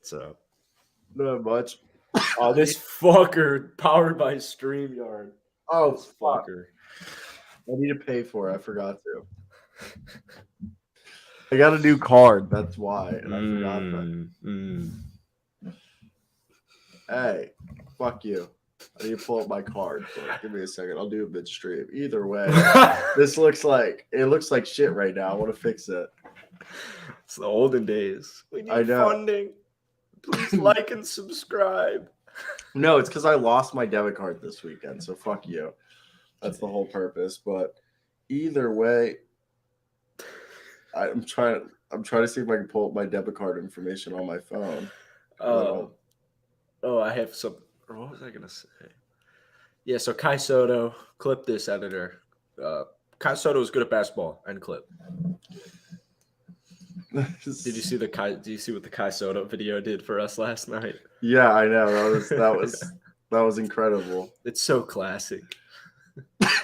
So, Not much. oh, this fucker powered by StreamYard. Oh, This fuck. fucker. I need to pay for it. I forgot to. I got a new card. That's why. And I forgot that. Hey, fuck you. I need to pull up my card. But give me a second. I'll do it midstream. Either way, this looks like shit right now. I want to fix it. It's the olden days. We need funding. Please like and subscribe. No, it's because I lost my debit card this weekend. So fuck you. That's the whole purpose. But either way, I'm trying to see if I can pull up my debit card information on my phone. I have some. What was I gonna say? Yeah, so Kai Soto, clip this, editor. Kai Soto is good at basketball. End clip. Did you see what the Kai Soto video did for us last night? Yeah, I know. That was incredible. It's so classic.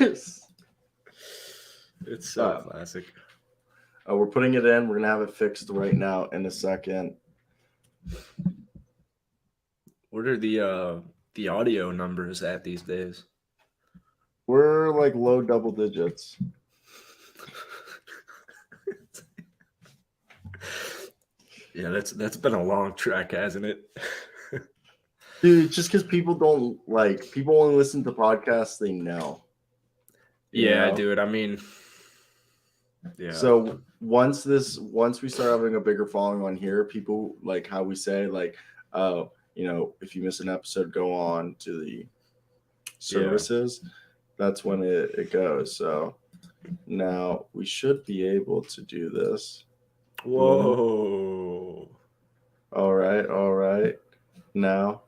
It's so classic. Oh, we're putting it in. We're gonna have it fixed right now in a second. What are the audio numbers at these days? We're like low double digits. Yeah, that's been a long trek, hasn't it? Dude, just because people only listen to podcasts they know. Yeah, dude. I mean, yeah. So once we start having a bigger following on here, people like how we say like, if you miss an episode, go on to the services. Yeah. That's when it goes. So now we should be able to do this. Whoa. All right. Now,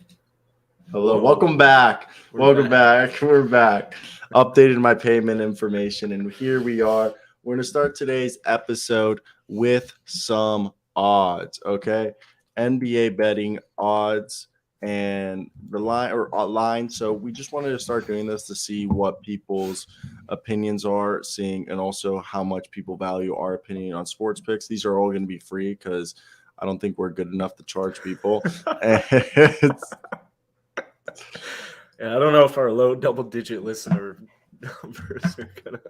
hello. Whoa. Welcome back. We're back. Updated my payment information, and here we are. We're going to start today's episode with some odds, okay? NBA betting odds and the line. So we just wanted to start doing this to see what people's opinions are, and also how much people value our opinion on sports picks. These are all going to be free because I don't think we're good enough to charge people. Yeah, I don't know if our low double-digit listener numbers are gonna.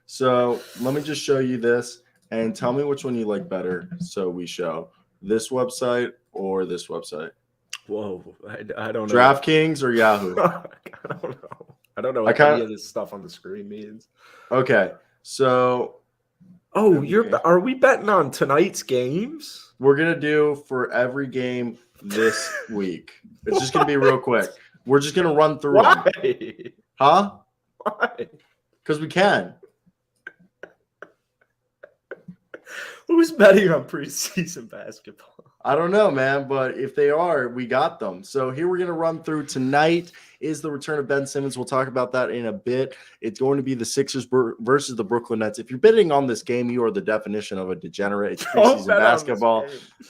So let me just show you this and tell me which one you like better. So we show this website or this website. Whoa, I don't know. DraftKings or Yahoo? I don't know what any of this stuff on the screen means. Okay, so. Are we betting on tonight's games? We're gonna do for every game this week. It's just gonna be real quick. We're just gonna run through them. Huh? Why? Because we can. Who's betting on preseason basketball? I don't know, man, but if they are, we got them. So here we're going to run through. Tonight is the return of Ben Simmons. We'll talk about that in a bit. It's going to be the Sixers versus the Brooklyn Nets. If you're betting on this game, you are the definition of a degenerate. It's preseason basketball.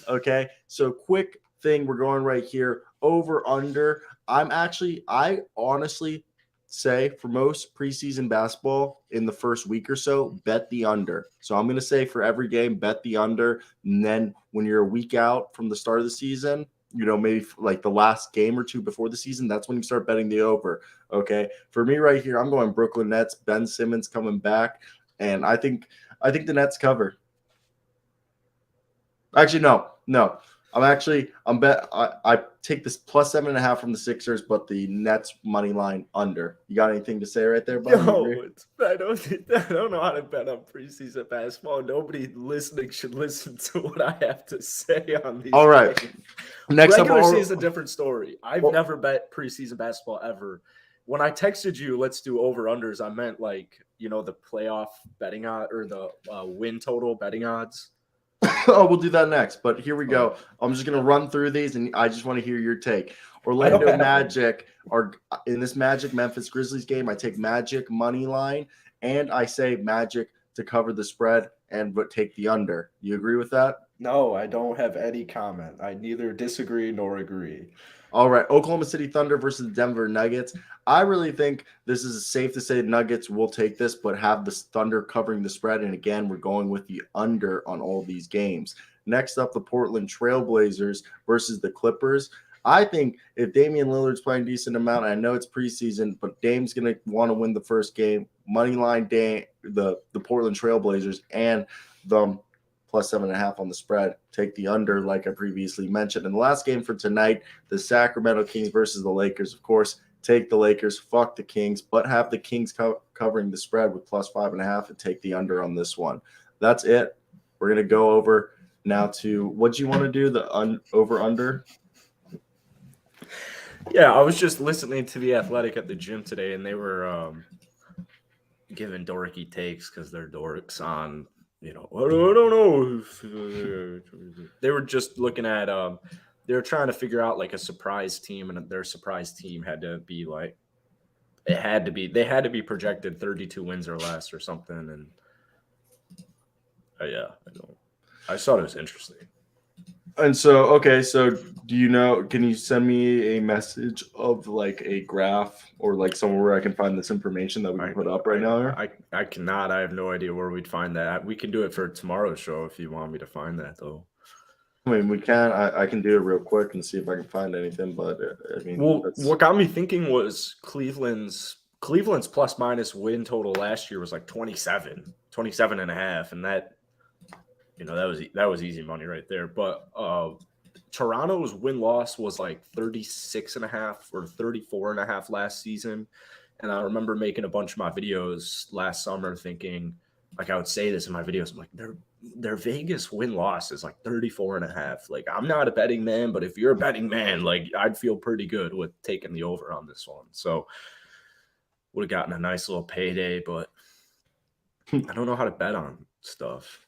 Okay, so quick thing. We're going right here. Over, under. I honestly say for most preseason basketball in the first week or so, bet the under. So I'm going to say for every game, bet the under. And then when you're a week out from the start of the season, maybe like the last game or two before the season, that's when you start betting the over. Okay. For me right here, I'm going Brooklyn Nets, Ben Simmons coming back. And I think the Nets cover. Actually, no. I take this plus 7.5 from the Sixers, but the Nets money line under. You got anything to say right there, buddy? No, I don't know how to bet on preseason basketball. Nobody listening should listen to what I have to say on these. All right. Games. Next regular up, season is a different story. I've never bet preseason basketball ever. When I texted you, let's do over-unders, I meant like, the playoff betting odds or the win total betting odds. Oh, we'll do that next. But here we go. I'm just going to run through these, and I just want to hear your take. Orlando Magic are in this Magic Memphis Grizzlies game. I take Magic money line, and I say Magic to cover the spread but take the under. You agree with that? No, I don't have any comment. I neither disagree nor agree. All right, Oklahoma City Thunder versus the Denver Nuggets. I really think this is safe to say the Nuggets will take this, but have the Thunder covering the spread. And again, we're going with the under on all these games. Next up, the Portland Trailblazers versus the Clippers. I think if Damian Lillard's playing a decent amount, I know it's preseason, but Dame's going to want to win the first game. Moneyline Dame, the Portland Trailblazers, and the plus 7.5 on the spread. Take the under, like I previously mentioned. And the last game for tonight, the Sacramento Kings versus the Lakers. Of course, take the Lakers, fuck the Kings, but have the Kings covering the spread with plus 5.5 and take the under on this one. That's it. We're going to go over now to what do you want to do, the over-under? Yeah, I was just listening to The Athletic at the gym today, and they were giving dorky takes because they're dorks on, I don't know. They were just looking at, they were trying to figure out like a surprise team, and their surprise team had to be like, they had to be projected 32 wins or less or something. And yeah, I thought it was interesting. And so, okay, so do you know, can you send me a message of like a graph or like somewhere where I can find this information that we can put up right now? I cannot. I have no idea where we'd find that. We can do it for tomorrow's show if you want me to find that, though. I mean, we can. I can do it real quick and see if I can find anything. But I mean, well, what got me thinking was Cleveland's plus minus win total last year was like 27 and a half, and that that was easy money right there. But Toronto's win-loss was like 36 and a half or 34 and a half last season. And I remember making a bunch of my videos last summer thinking, like I would say this in my videos, I'm like, their Vegas win-loss is like 34 and a half. Like, I'm not a betting man, but if you're a betting man, like I'd feel pretty good with taking the over on this one. So would have gotten a nice little payday, but I don't know how to bet on stuff.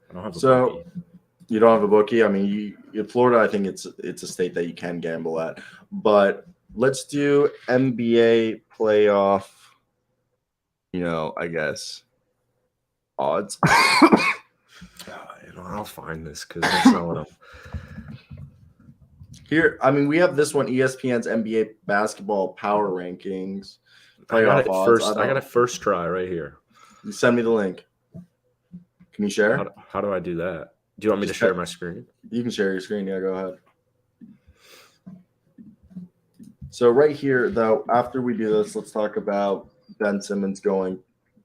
I don't have a bookie. You don't have a bookie? I mean, in Florida, I think it's a state that you can gamble at. But let's do NBA playoff, I guess, odds. I'll find this because that's not what I'm... Here, I mean, we have this one, ESPN's NBA basketball power rankings. I got it first try right here. You send me the link. Can you share? How do I do that? Do you want me to share my screen? You can share your screen. Yeah, go ahead. So right here, though, after we do this, let's talk about Ben Simmons going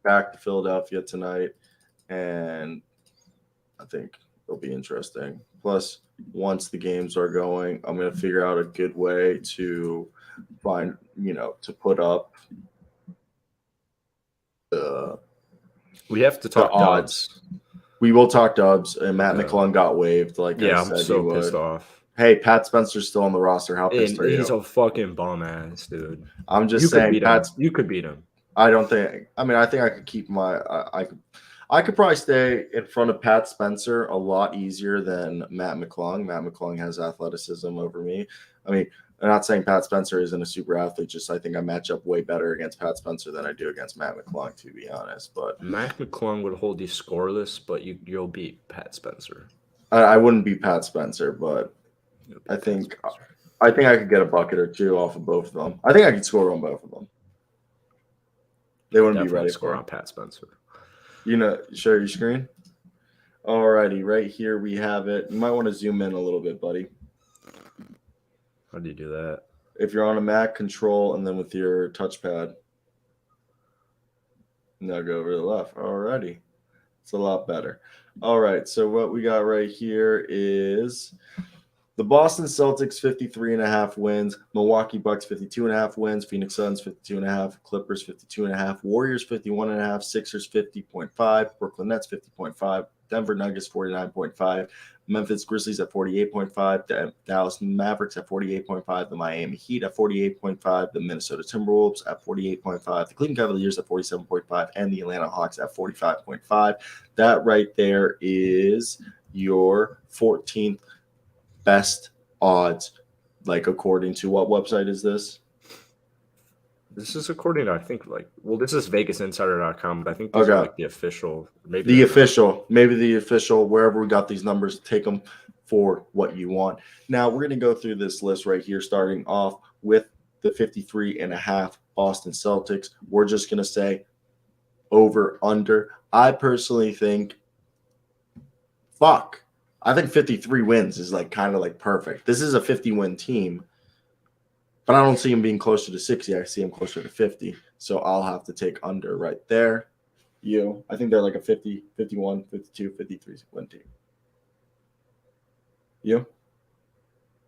back to Philadelphia tonight. And I think it'll be interesting. Plus, once the games are going, I'm going to figure out a good way to find, to put up we have to talk odds. We will talk dubs, and Matt McClung got waived. I said, I'm so pissed off. Hey, Pat Spencer's still on the roster. How pissed are you? He's a fucking bum ass, dude. I'm just saying, you could beat him. I don't think. I mean, I think I could keep I could probably stay in front of Pat Spencer a lot easier than Matt McClung. Matt McClung has athleticism over me. I mean, I'm not saying Pat Spencer isn't a super athlete. Just I think I match up way better against Pat Spencer than I do against Matt McClung, to be honest. But Matt McClung would hold you scoreless, but you'll beat Pat Spencer. I wouldn't beat Pat Spencer, but I think I could get a bucket or two off of both of them. I think I could score on both of them. They wouldn't be ready to score on Pat Spencer. Share your screen. Alrighty, right here we have it. You might want to zoom in a little bit, buddy. How do you do that? If you're on a Mac, control, and then with your touchpad. Now go over to the left. Alrighty. It's a lot better. All right, so what we got right here is the Boston Celtics 53.5 wins, Milwaukee Bucks 52.5 wins, Phoenix Suns 52.5, Clippers 52.5, Warriors 51.5, Sixers 50.5, Brooklyn Nets 50.5, Denver Nuggets 49.5, Memphis Grizzlies at 48.5, Dallas Mavericks at 48.5, the Miami Heat at 48.5, the Minnesota Timberwolves at 48.5, the Cleveland Cavaliers at 47.5, and the Atlanta Hawks at 45.5. That right there is your 14th best odds, according to what website is this? This is according to, I think, this is VegasInsider.com, but I think these are the official. Maybe the official, wherever we got these numbers, take them for what you want. Now, we're going to go through this list right here, starting off with the 53.5 Boston Celtics. We're just going to say over, under. I personally think, I think 53 wins is like kind of like perfect. This is a 50-win team, but I don't see him being closer to 60. I see him closer to 50. So I'll have to take under right there. I think they're like a 50, 51, 52, 53 win team. You?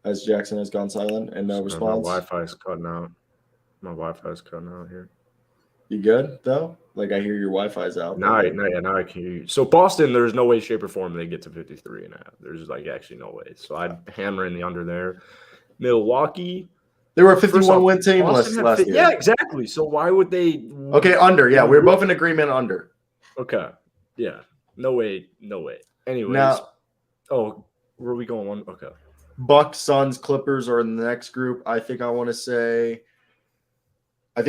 As Jackson has gone silent and no response. My Wi-Fi is cutting out. My Wi-Fi is cutting out here. You good though? Like I hear your Wi-Fi's out. Now I can hear you. So Boston, there's no way, shape, or form they get to 53 and a half. There's like actually no way. So I'd hammer in the under there. Milwaukee. They were a 51-win team last year. Yeah, exactly. So why would they? Okay, under. Yeah, we're both in agreement under. Okay. Yeah. No way. Anyways. Now, where are we going? Okay. Bucks, Suns, Clippers are in the next group. I think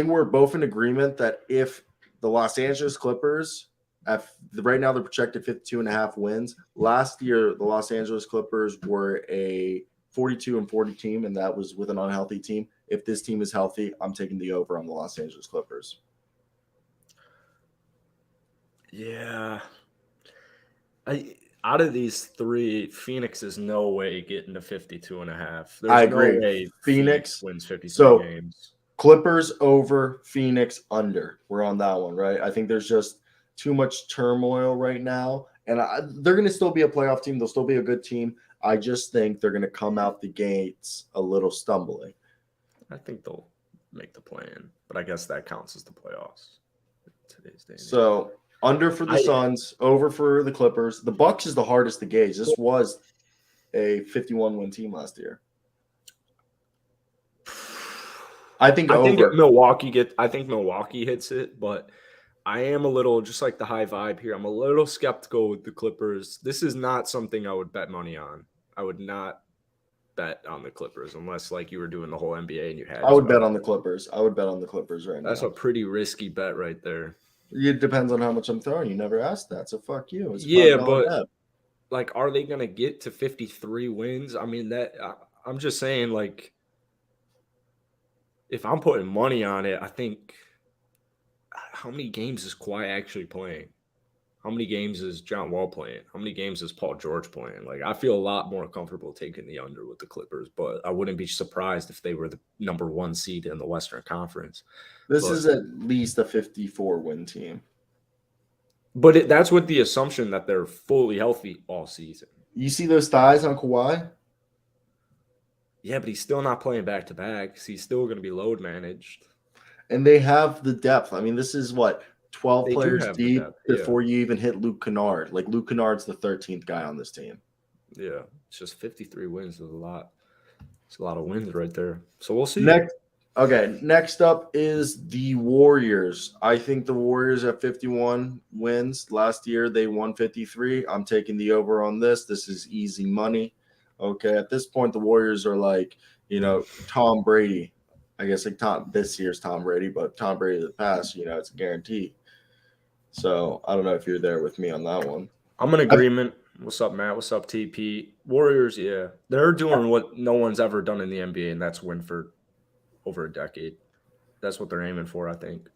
we're both in agreement that if the Los Angeles Clippers, right now they're projected 52.5 wins. Last year, the Los Angeles Clippers were a 42-40 team, and that was with an unhealthy team. If this team is healthy, I'm taking the over on the Los Angeles Clippers. Yeah. Out of these three, Phoenix is no way getting to 52.5. There's I agree. No way Phoenix wins 53 games. Clippers over, Phoenix under. We're on that one, right? I think there's just too much turmoil right now, and they're going to still be a playoff team. They'll still be a good team. I just think they're going to come out the gates a little stumbling. I think they'll make the play-in, but I guess that counts as the playoffs in today's day. So under for the Suns, over for the Clippers. The Bucks is the hardest to gauge. This was a 51-win team last year. I think Milwaukee hits it, but I am a little, just like the high vibe here, I'm a little skeptical with the Clippers. This is not something I would bet money on. I would not bet on the Clippers unless like you were doing the whole NBA and you had. I would bet on the Clippers. I would bet on the Clippers right now. That's a pretty risky bet right there. It depends on how much I'm throwing. You never asked that, so fuck you. Yeah, but bet. Like, are they going to get to 53 wins? I mean, I'm just saying, like, if I'm putting money on it, I think how many games is Kawhi actually playing? How many games is John Wall playing? How many games is Paul George playing? Like, I feel a lot more comfortable taking the under with the Clippers, but I wouldn't be surprised if they were the number 1 seed in the Western Conference. This is at least a 54-win team. But that's with the assumption that they're fully healthy all season. You see those thighs on Kawhi? Yeah, but he's still not playing back-to-back. He's still going to be load managed. And they have the depth. I mean, this is what, 12 players deep before you even hit Luke Kennard. Like, Luke Kennard's the 13th guy on this team. Yeah, it's just 53 wins is a lot. It's a lot of wins right there. So we'll see. Next up is the Warriors. I think the Warriors have 51 wins. Last year, they won 53. I'm taking the over on this. This is easy money. Okay, at this point, the Warriors are like, Tom Brady. I guess like this year's Tom Brady, but Tom Brady of the past, it's a guarantee. So I don't know if you're there with me on that one. I'm in agreement. What's up, Matt? What's up, TP? Warriors, yeah. They're doing what no one's ever done in the NBA, and that's win for over a decade. That's what they're aiming for, I think.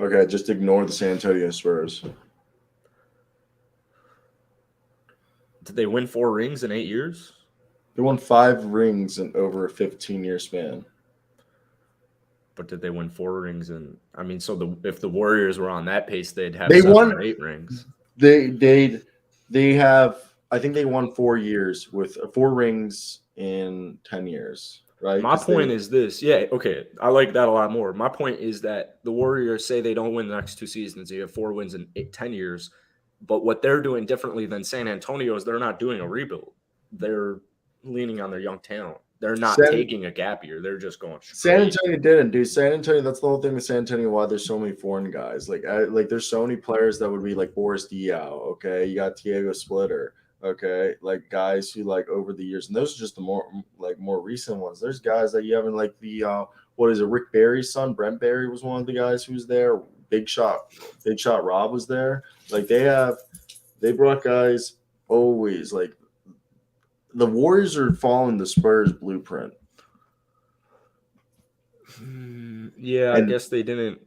Okay, just ignore the San Antonio Spurs. Did they win 4 rings in 8 years? They won 5 rings in over a 15-year span. But did they win 4 rings? If the Warriors were on that pace, they'd have 7 or 8 rings. They have. I think they won 4 years with 4 rings in 10 years. Right. My point is this. Yeah. Okay. I like that a lot more. My point is that the Warriors say they don't win the next 2 seasons. You have 4 wins in 10 years. But what they're doing differently than San Antonio is they're not doing a rebuild. They're leaning on their young talent. They're not taking a gap year. They're just going straight. San Antonio didn't, dude. San Antonio, that's the whole thing with San Antonio, why there's so many foreign guys. Like there's so many players that would be like Boris Diaw, okay? You got Diego Splitter, okay? Like guys who like over the years, and those are just the more recent ones. There's guys that you haven't like Rick Barry's son, Brent Barry was one of the guys who was there. Big Shot Rob was there. Like they brought guys always like. The Warriors are following the Spurs blueprint. Yeah, I guess they didn't.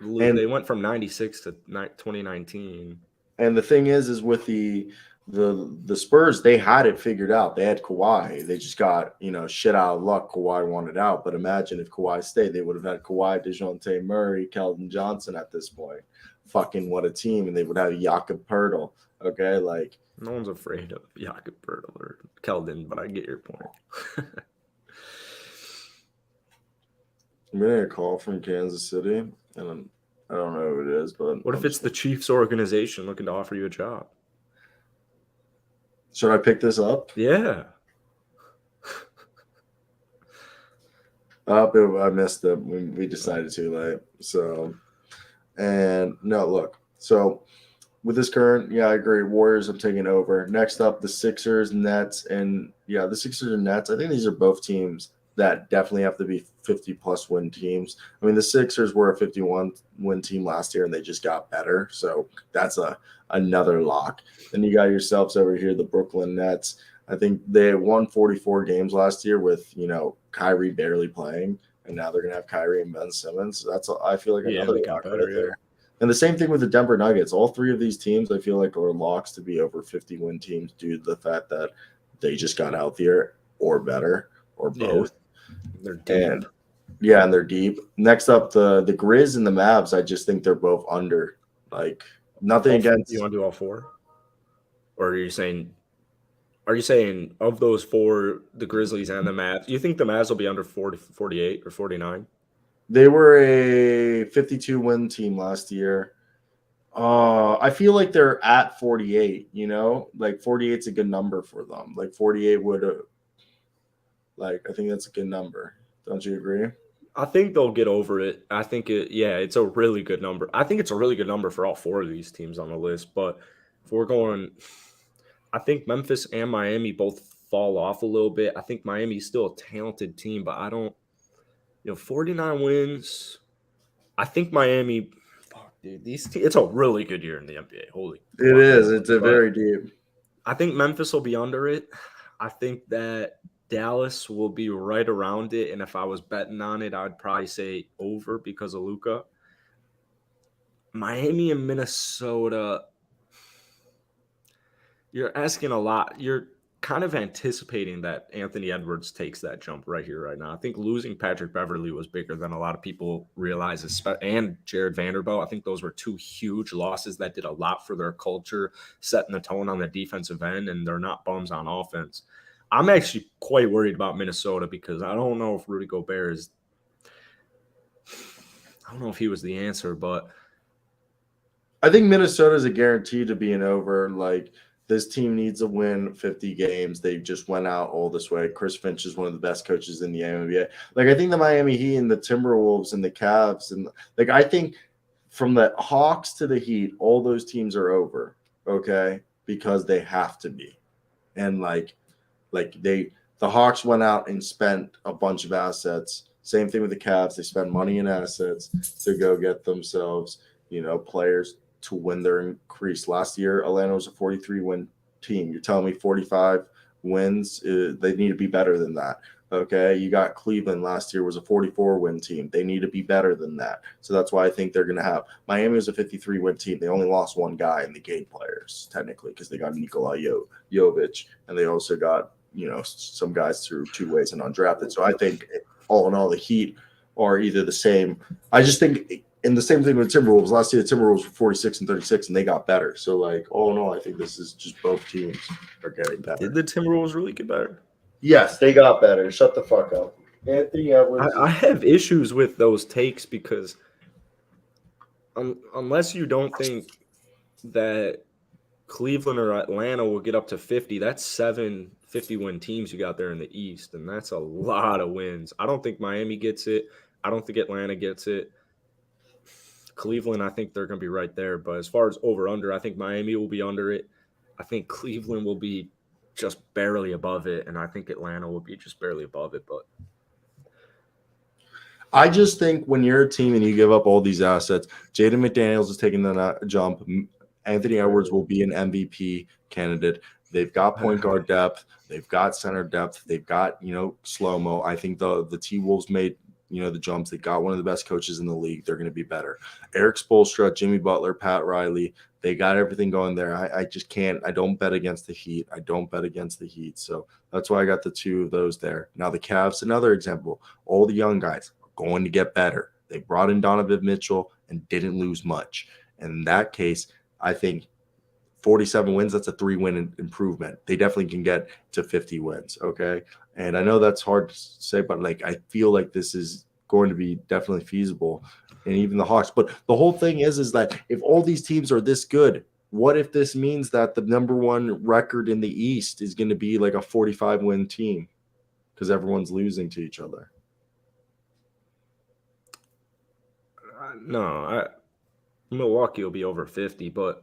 They went from 96 to 2019. And the thing is with the the Spurs, they had it figured out. They had Kawhi. They just got, shit out of luck. Kawhi wanted out. But imagine if Kawhi stayed, they would have had Kawhi, DeJounte Murray, Keldon Johnson at this point. Fucking what a team. And they would have Jakob Poeltl. Okay, like no one's afraid of Jakob Poeltl or Keldon, but I get your point. I'm getting a call from Kansas City, and I don't know who it is, but what if it's the Chiefs organization looking to offer you a job? Should I pick this up? Yeah. I missed it. We decided too late. So, and no, look. So, with this current, yeah, I agree. Warriors, I'm taking over. Next up, the Sixers, Nets, and yeah, the Sixers and Nets. I think these are both teams that definitely have to be 50-plus win teams. I mean, the Sixers were a 51-win team last year, and they just got better. So that's another lock. Then you got yourselves over here, the Brooklyn Nets. I think they won 44 games last year with, Kyrie barely playing, and now they're going to have Kyrie and Ben Simmons. I feel like another lock right there. And the same thing with the Denver Nuggets. All three of these teams, I feel like, are locks to be over 50-win teams due to the fact that they just got healthier or better or both. Yeah. They're deep. And they're deep. Next up, the Grizz and the Mavs, I just think they're both under. Like, nothing against. You want to do all four? Or are you saying of those four, the Grizzlies and the Mavs, you think the Mavs will be under 40, 48 or 49? They were a 52-win team last year. I feel like they're at 48, like 48 is a good number for them. Like 48 would, I think that's a good number. Don't you agree? I think they'll get over it. I think it's a really good number. I think it's a really good number for all four of these teams on the list. But if we're going, I think Memphis and Miami both fall off a little bit. I think Miami's still a talented team, but I don't, 49 wins. I think Miami, dude, it's a really good year in the NBA. Holy. It is. It's very deep. I think Memphis will be under it. I think that Dallas will be right around it. And if I was betting on it, I'd probably say over because of Luka. Miami and Minnesota, you're asking a lot. You're kind of anticipating that Anthony Edwards takes that jump right here, right now. I think losing Patrick Beverley was bigger than a lot of people realize, and Jared Vanderbilt. I think those were two huge losses that did a lot for their culture, setting the tone on the defensive end, and they're not bums on offense. I'm actually quite worried about Minnesota because I don't know if Rudy Gobert is – I don't know if he was the answer, but – I think Minnesota is a guarantee to being over. Like, this team needs to win 50 games. They just went out all this way. Chris Finch is one of the best coaches in the NBA. Like, I think the Miami Heat and the Timberwolves and the Cavs and I think from the Hawks to the Heat, all those teams are over, okay, because they have to be. And the Hawks went out and spent a bunch of assets. Same thing with the Cavs. They spent money and assets to go get themselves, players to win their increase. Last year, Atlanta was a 43-win team. You're telling me 45 wins? They need to be better than that. Okay, you got Cleveland last year was a 44-win team. They need to be better than that. So that's why I think they're going to have – Miami was a 53-win team. They only lost one guy in the game players, technically, because they got Nikola Jovic, and they also got, some guys through two ways and undrafted. So I think all in all, the Heat are either the same. I just think – and the same thing with Timberwolves. Last year, the Timberwolves were 46 and 36, and they got better. So, all in all, I think this is just both teams are getting better. Did the Timberwolves really get better? Yes, they got better. Shut the fuck up. Anthony Edwards. I have issues with those takes because unless you don't think that Cleveland or Atlanta will get up to 50, that's 7 50-win teams you got there in the East, and that's a lot of wins. I don't think Miami gets it. I don't think Atlanta gets it. Cleveland, I think they're going to be right there. But as far as over-under, I think Miami will be under it. I think Cleveland will be just barely above it, and I think Atlanta will be just barely above it. But I just think when you're a team and you give up all these assets, Jaden McDaniels is taking the jump. Anthony Edwards will be an MVP candidate. They've got point guard depth. They've got center depth. They've got, slow-mo. I think the T-Wolves made – the jumps. They got one of the best coaches in the league. They're going to be better. Eric Spoelstra, Jimmy Butler, Pat Riley, they got everything going there. I just can't. I don't bet against the Heat. So that's why I got the two of those there. Now the Cavs, another example. All the young guys are going to get better. They brought in Donovan Mitchell and didn't lose much. And in that case, I think 47 wins, that's a 3-win improvement. They definitely can get to 50 wins, okay? And I know that's hard to say, but I feel like this is going to be definitely feasible, and even the Hawks. But the whole thing is that if all these teams are this good, what if this means that the number one record in the East is going to be like a 45-win team because everyone's losing to each other? No, Milwaukee will be over 50, but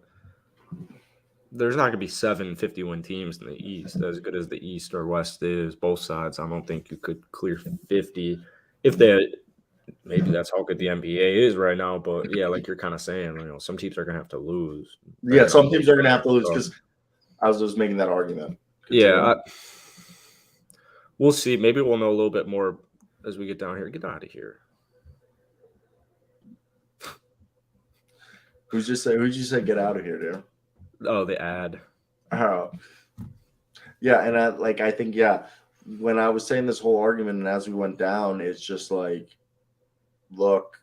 there's not going to be 7 50-win teams in the East. As good as the East or West is, both sides, I don't think you could clear 50. If they – maybe that's how good the NBA is right now. But, yeah, like you're kind of saying, some teams are going to have to lose. Yeah, some teams are going to have to lose because I was just making that argument. Yeah. We'll see. Maybe we'll know a little bit more as we get down here. Get out of here. Who'd you say get out of here, dude? Oh, the ad. Oh. Yeah, and I think, when I was saying this whole argument and as we went down, it's just look,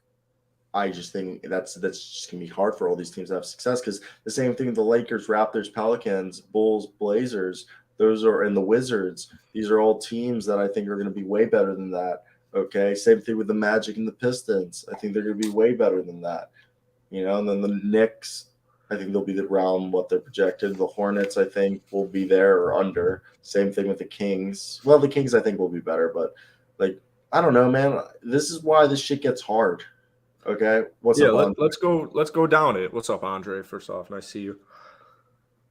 I just think that's just going to be hard for all these teams to have success because the same thing with the Lakers, Raptors, Pelicans, Bulls, Blazers, and the Wizards. These are all teams that I think are going to be way better than that, okay? Same thing with the Magic and the Pistons. I think they're going to be way better than that, and then the Knicks, I think they'll be around what they're projected. The Hornets, I think, will be there or under. Same thing with the Kings. Well, the Kings, I think, will be better. But, I don't know, man. This is why this shit gets hard. Okay? What's up, Andre? Let's go down it. What's up, Andre? First off, nice to see you.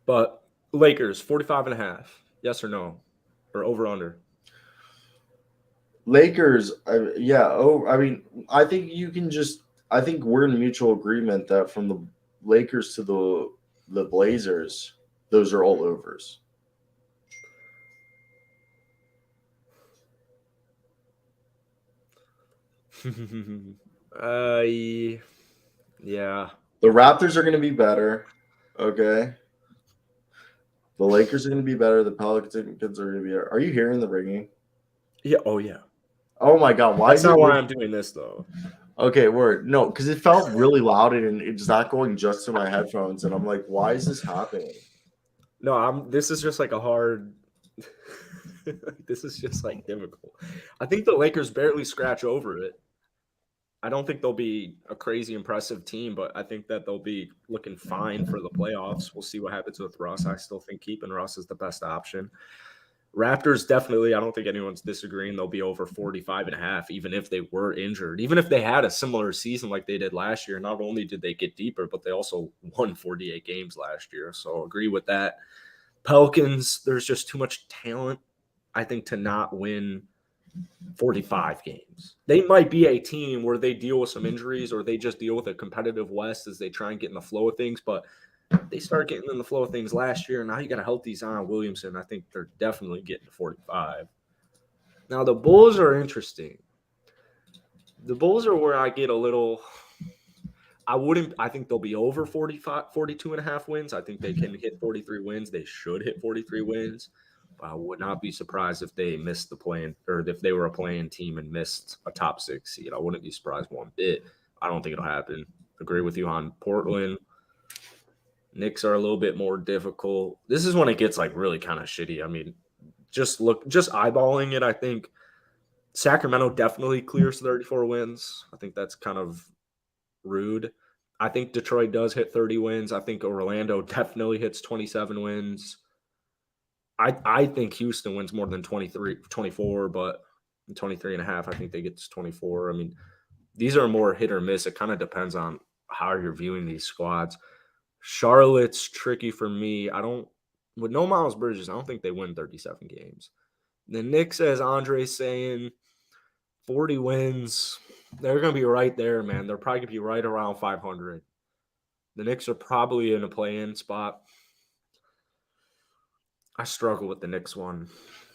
But Lakers, 45.5. Yes or no? Or over, under? Lakers, I think you can just – I think we're in mutual agreement that from the Lakers to the Blazers, those are all overs. Yeah. The Raptors are going to be better, okay? The Lakers are going to be better. The Pelicans are going to be better. Are you hearing the ringing? Yeah. Oh, yeah. Oh, my God. That's not why I'm doing this, though. Okay, word. No, because it felt really loud and it's not going just to my headphones. And I'm like, why is this happening? No, this is just a hard this is just difficult. I think the Lakers barely scratch over it. I don't think they'll be a crazy impressive team, but I think that they'll be looking fine for the playoffs. We'll see what happens with Russ. I still think keeping Russ is the best option. Raptors, definitely, I don't think anyone's disagreeing. They'll be over 45.5, even if they were injured. Even if they had a similar season like they did last year, not only did they get deeper, but they also won 48 games last year. So agree with that. Pelicans, there's just too much talent, I think, to not win 45 games. They might be a team where they deal with some injuries or they just deal with a competitive West as they try and get in the flow of things, but they start getting in the flow of things last year. Now you got a healthy Zion Williamson. I think they're definitely getting to 45. Now the Bulls are interesting. The Bulls are where I get a little – I think they'll be over 42.5 wins. I think they can hit 43 wins. They should hit 43 wins. But I would not be surprised if they missed the play-in or if they were a play-in team and missed a top 6 seed. I wouldn't be surprised one bit. I don't think it'll happen. Agree with you on Portland. Knicks are a little bit more difficult. This is when it gets really kind of shitty. I mean, just eyeballing it, I think Sacramento definitely clears 34 wins. I think that's kind of rude. I think Detroit does hit 30 wins. I think Orlando definitely hits 27 wins. I think Houston wins more than 24, but 23.5, I think they get to 24. I mean, these are more hit or miss. It kind of depends on how you're viewing these squads. Charlotte's tricky for me. With no Miles Bridges, I don't think they win 37 games. The Knicks, as Andre's saying, 40 wins. They're going to be right there, man. They're probably going to be right around 500. The Knicks are probably in a play-in spot. I struggle with the Knicks one.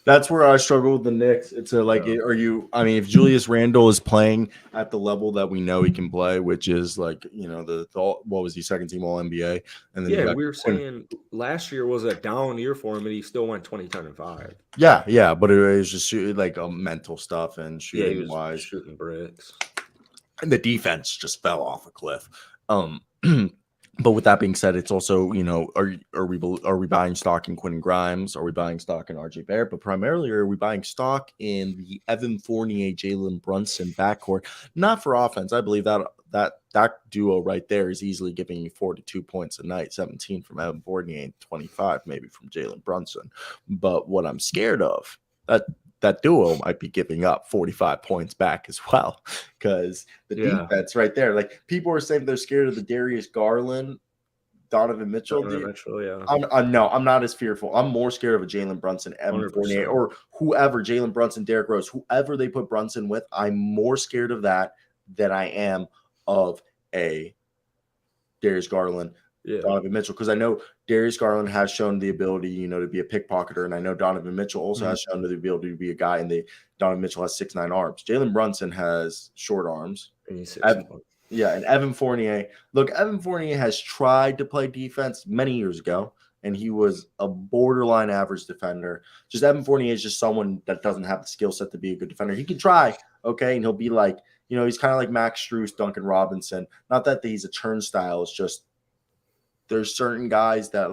That's where I struggle with the Knicks. It's are you? I mean, if Julius Randle is playing at the level that we know he can play, which is like the what was he, second team All NBA, and then you Yeah, got we were Quinn. saying last year was a down year for him, and he still went 20, 10, and 5. Yeah, but it was just like mental stuff and Yeah, he shooting was wise, shooting bricks. and the defense just fell off a cliff. But with that being said, it's also are we buying stock in Quinn Grimes? Are we buying stock in RJ Barrett? But primarily, are we buying stock in the Evan Fournier, Jalen Brunson backcourt? Not for offense. I believe that duo right there is easily giving you 42 points a night, 17 from Evan Fournier, and 25 maybe from Jalen Brunson. But what I'm scared of, that duo might be giving up 45 points back as well, because the defense right there, like people are saying they're scared of the Darius Garland, Donovan Mitchell. Yeah. I'm not as fearful. I'm more scared of a Jalen Brunson, Evan 100%. Fournier, or whoever, Jalen Brunson, Derrick Rose, whoever they put Brunson with. I'm more scared of that than I am of a Darius Garland, Donovan Mitchell, because I know Darius Garland has shown the ability, to be a pickpocketer, and I know Donovan Mitchell also has shown the ability to be a guy, and Donovan Mitchell has 6'9" arms. Jalen Brunson has short arms. And he's 6'1". Yeah, and Evan Fournier. Look, Evan Fournier has tried to play defense many years ago, and he was a borderline average defender. Just Evan Fournier is just someone that doesn't have the skill set to be a good defender. He can try, okay, and he'll be like, he's kind of like Max Strus, Duncan Robinson. Not that he's a turnstile. It's just there's certain guys that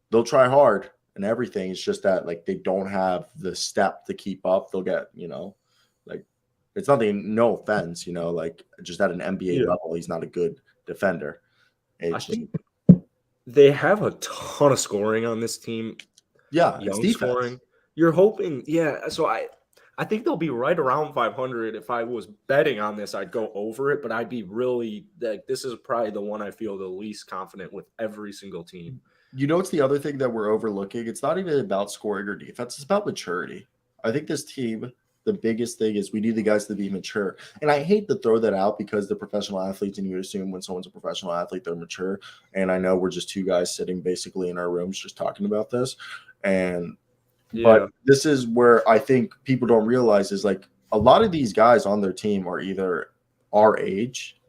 they'll try hard and everything. It's just that they don't have the step to keep up. They'll get it's nothing. No offense, just at an NBA level, he's not a good defender. I think they have a ton of scoring on this team. Yeah, young scoring. You're hoping, So I think they'll be right around 500. If I was betting on this, I'd go over it, but I'd be really this is probably the one I feel the least confident with every single team. It's the other thing that we're overlooking. It's not even about scoring or defense. It's about maturity. I think this team, the biggest thing is we need the guys to be mature. And I hate to throw that out because they're professional athletes, and you assume when someone's a professional athlete, they're mature. And I know we're just two guys sitting basically in our rooms just talking about this. But this is where I think people don't realize is a lot of these guys on their team are either our age,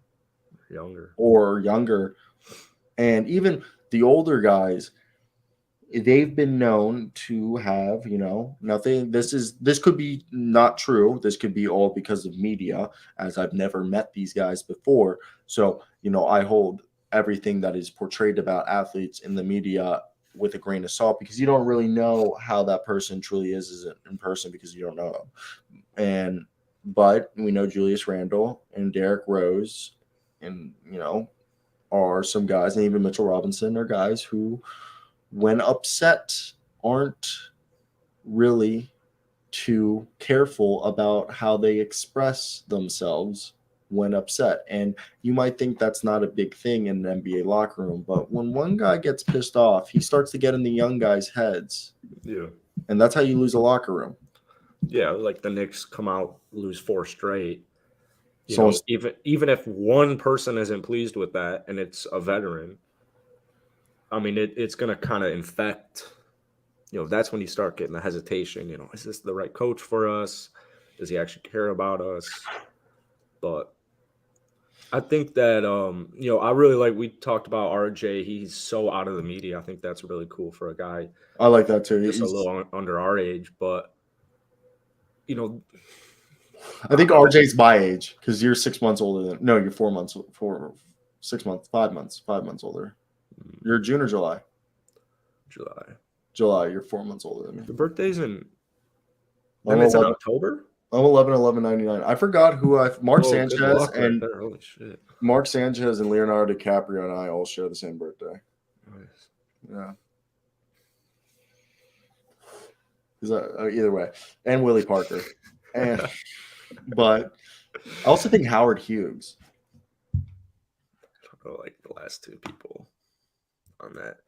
younger. And even the older guys, they've been known to have, nothing. This could be not true. This could be all because of media, as I've never met these guys before. So, I hold everything that is portrayed about athletes in the media with a grain of salt, because you don't really know how that person truly is in person, because you don't know them. But we know Julius Randle and Derrick Rose and, are some guys, and even Mitchell Robinson are guys who, when upset, aren't really too careful about how they express themselves when upset. And you might think that's not a big thing in an NBA locker room, but when one guy gets pissed off, he starts to get in the young guys' heads. Yeah. And that's how you lose a locker room. Yeah, like the Knicks come out, lose 4 straight. Even if one person isn't pleased with that and it's a veteran, I mean, it's going to kind of infect, that's when you start getting the hesitation, is this the right coach for us? Does he actually care about us? But I think that, I really like, we talked about RJ. He's so out of the media. I think that's really cool for a guy. I like that too. Just a little under our age, but, I think RJ's my age, because you're 6 months older than, no, you're 5 months older. You're June or July? July. You're 4 months older than me. The birthday's in October? I'm 11/11/99. I forgot who Mark Sanchez and holy shit. Mark Sanchez and Leonardo DiCaprio and I all share the same birthday. Nice. Yeah. Either way, and Willie Parker, but I also think Howard Hughes. I like the last 2 people on that.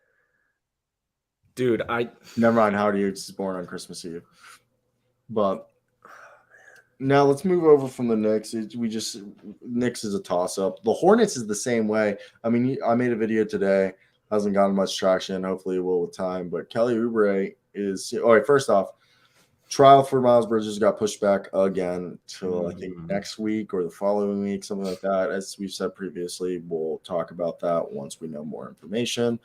Dude, never mind. Howard Hughes is born on Christmas Eve, but. Now let's move over from the Knicks. Knicks is a toss-up. The Hornets is the same way. I mean, I made a video today. Hasn't gotten much traction. Hopefully it will with time. But Kelly Oubre is – all right, first off, trial for Miles Bridges got pushed back again till I think next week or the following week, something like that. As we've said previously, we'll talk about that once we know more information.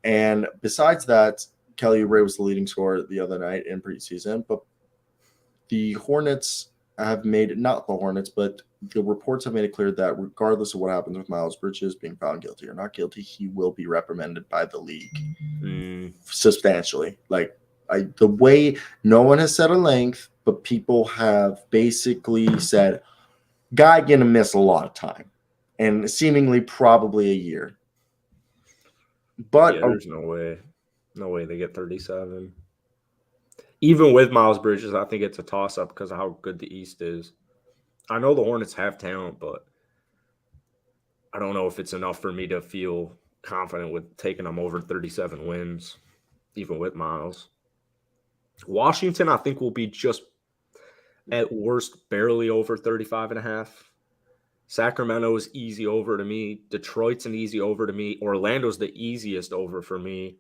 And besides that, Kelly Oubre was the leading scorer the other night in preseason, but the Hornets have made it, not the Hornets, but the reports have made it clear that regardless of what happens with Miles Bridges being found guilty or not guilty, he will be reprimanded by the league substantially. Like, the way no one has said a length, but people have basically said, guy gonna miss a lot of time and seemingly probably a year. But yeah, there's no way they get 37. Even with Miles Bridges, I think it's a toss-up because of how good the East is. I know the Hornets have talent, but I don't know if it's enough for me to feel confident with taking them over 37 wins, even with Miles. Washington, I think, will be just at worst barely over 35.5. Sacramento is easy over to me. Detroit's an easy over to me. Orlando's the easiest over for me.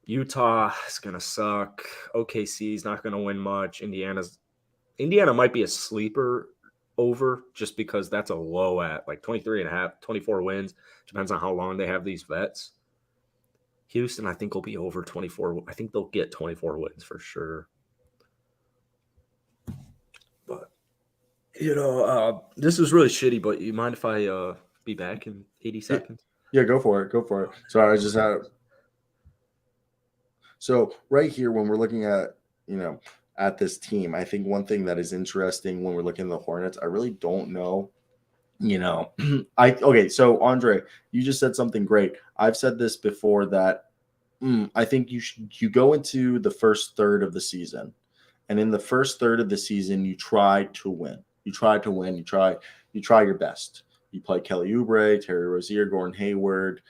Utah is going to suck. OKC's not going to win much. Indiana might be a sleeper over just because that's a low at like 23.5, 24 wins. Depends on how long they have these vets. Houston, I think, will be over 24. I think they'll get 24 wins for sure. But, this is really shitty, but you mind if I be back in 80 seconds? Yeah, go for it. Go for it. Sorry, I just had So right here, when we're looking at, at this team, I think one thing that is interesting when we're looking at the Hornets, I really don't know. So Andre, you just said something great. I've said this before that I think you go into the first third of the season, and in the first third of the season, you try to win. You try your best. You play Kelly Oubre, Terry Rozier, Gordon Hayward.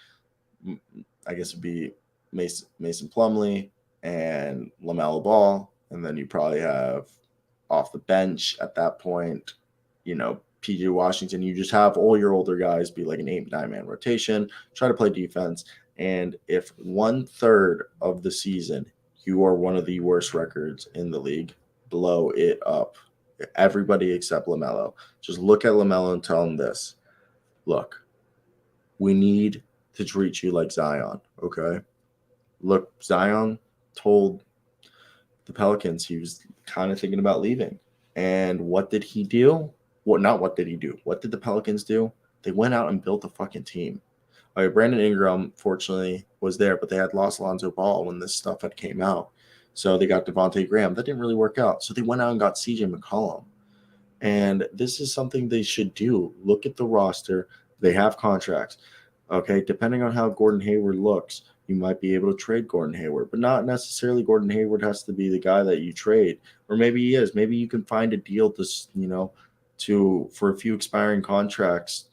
I guess it'd be Mason Plumlee and LaMelo Ball, and then you probably have off the bench at that point, PJ Washington. You just have all your older guys be like an 8-9-man rotation, try to play defense. And if 1/3 of the season you are one of the worst records in the league, blow it up. Everybody except LaMelo. Just look at LaMelo and tell him this. Look, we need to treat you like Zion, okay? Look, Zion told the Pelicans he was kind of thinking about leaving. And what did he do? What did he do? What did the Pelicans do? They went out and built a fucking team. All right, Brandon Ingram, fortunately, was there, but they had lost Lonzo Ball when this stuff had came out. So they got Devontae Graham. That didn't really work out. So they went out and got CJ McCollum. And this is something they should do. Look at the roster. They have contracts. Okay, depending on how Gordon Hayward looks, you might be able to trade Gordon Hayward, but not necessarily Gordon Hayward has to be the guy that you trade. Or maybe he is. Maybe you can find a deal for a few expiring contracts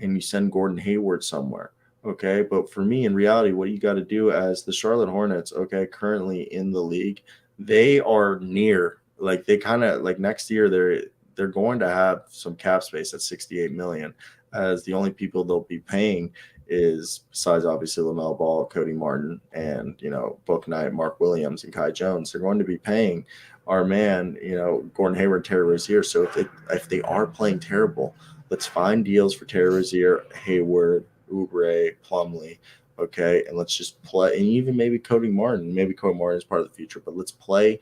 and you send Gordon Hayward somewhere. Okay, but for me, in reality, what you got to do as the Charlotte Hornets, okay, currently in the league, they are near, like they kind of like next year they're going to have some cap space at $68 million, as the only people they'll be paying is, besides obviously LaMelo Ball, Cody Martin, and Book Knight, Mark Williams, and Kai Jones, they're going to be paying our man, Gordon Hayward, Terry Rozier. So if they are playing terrible, let's find deals for Terry Rozier, Hayward, Oubre, Plumlee, okay, and let's just play, and even maybe Cody Martin. Maybe Cody Martin is part of the future, but let's play,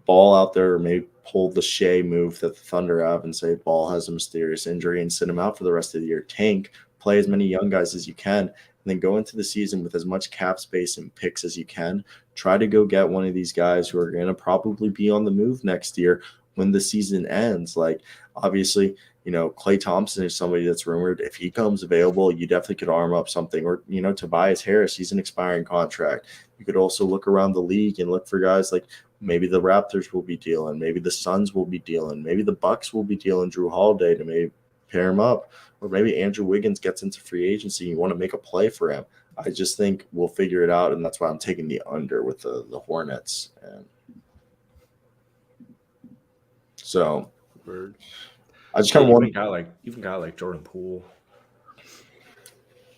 Ball out there, or maybe pull the Shea move that the Thunder have and say Ball has a mysterious injury and sit him out for the rest of the year. Tank, play as many young guys as you can, and then go into the season with as much cap space and picks as you can. Try to go get one of these guys who are going to probably be on the move next year when the season ends. Like, obviously, Klay Thompson is somebody that's rumored. If he comes available, you definitely could arm up something. Or, Tobias Harris, he's an expiring contract. You could also look around the league and look for guys like maybe the Raptors will be dealing. Maybe the Suns will be dealing. Maybe the Bucks will be dealing Drew Holiday to maybe pair him up. Or maybe Andrew Wiggins gets into free agency. You want to make a play for him. I just think we'll figure it out, and that's why I'm taking the under with the Hornets. And so I just kind of want even got like Jordan Poole.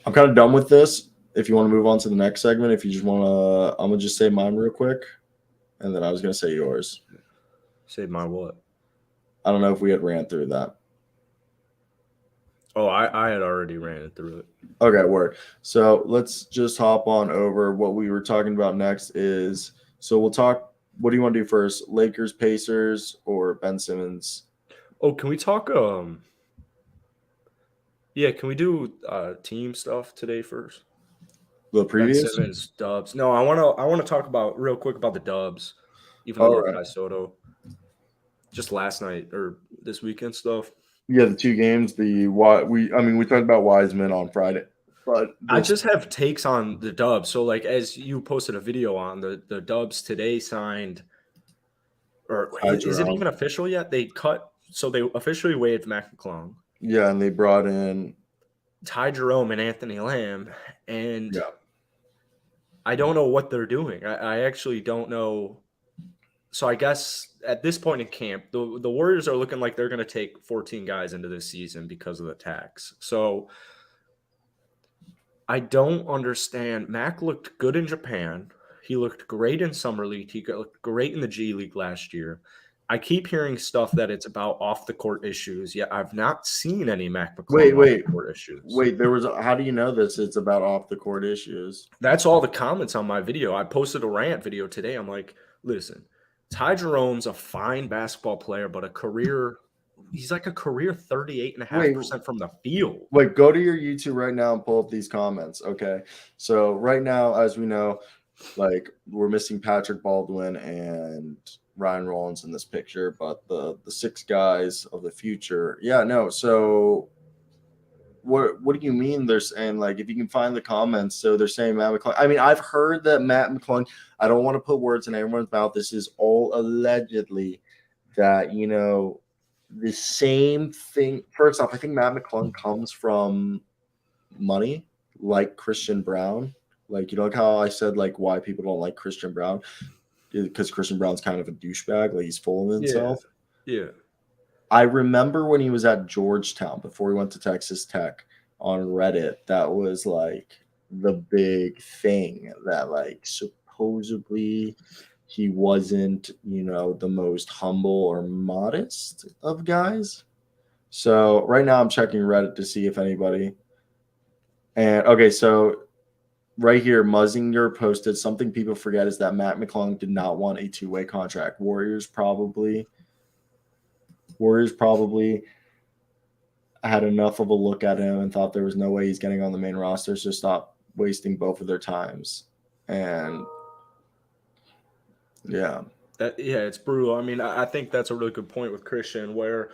I'm kind of done with this. If you want to move on to the next segment, if you just want to, I'm gonna just say mine real quick, and then I was going to say yours. Say my what? I don't know if we had ran through that. Oh, I had already ran it through it. Okay, word. So let's just hop on over. What we were talking about next is, so we'll talk. What do you want to do first? Lakers, Pacers, or Ben Simmons? Oh, can we talk? Yeah, can we do team stuff today first? The Ben previous? Simmons, Dubs. No, I wanna talk about real quick about the Dubs, even though All they're right. Kai Soto. Just last night or this weekend stuff. Yeah, the two games. We talked about Wiseman on Friday, but I this. just have takes on the Dubs. So, like, as you posted a video on the Dubs today signed, or Ty is it Jerome. even official yet? They officially waived Mac McClung, Yeah, and they brought in. Ty Jerome, and Anthony Lamb, and Yeah. I don't know what they're doing. I actually don't know. So I guess at this point in camp, the Warriors are looking like they're going to take 14 guys into this season because of the tax. So I don't understand. Mac looked good in Japan. He looked great in Summer League. He looked great in the G League last year. I keep hearing stuff that it's about off the court issues, yet I've not seen any Mac McClung off the court issues. Wait. There was. How do you know this? It's about off the court issues. That's all the comments on my video. I posted a rant video today. I'm like, listen, Ty Jerome's a fine basketball player, but he's like a career 38.5% from the field. Wait, go to your YouTube right now and pull up these comments. Okay. So right now, as we know, like we're missing Patrick Baldwin and Ryan Rollins in this picture, but the six guys of the future. Yeah, no. So what do you mean they're saying, like, if you can find the comments? So they're saying Matt McClung. I mean, I've heard that Matt McClung, I don't want to put words in everyone's mouth. This is all allegedly that, the same thing. First off, I think Matt McClung comes from money, like Christian Brown. Like, like how I said, like, why people don't like Christian Brown, because Christian Brown's kind of a douchebag. Like, he's full of himself. Yeah. I remember when he was at Georgetown before he went to Texas Tech on Reddit, that was like the big thing that, like, supposedly he wasn't, the most humble or modest of guys. So right now I'm checking Reddit to see if anybody. And okay, so right here, Muzzinger posted something people forget is that Matt McClung did not want a two-way contract. Warriors probably had enough of a look at him and thought there was no way he's getting on the main roster, so stop wasting both of their times. And yeah. It's brutal. I mean, I think that's a really good point with Christian, where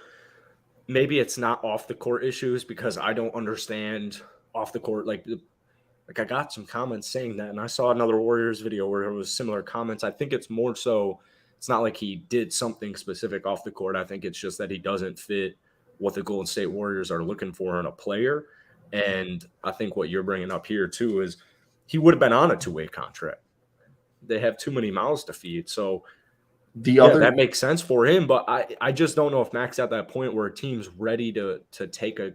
maybe it's not off the court issues, because I don't understand off the court. Like I got some comments saying that, and I saw another Warriors video where it was similar comments. I think it's more so, it's not like he did something specific off the court. I think it's just that he doesn't fit what the Golden State Warriors are looking for in a player. And I think what you're bringing up here too is he would have been on a two-way contract. They have too many mouths to feed. So that makes sense for him, but I just don't know if Mac's at that point where a team's ready to take a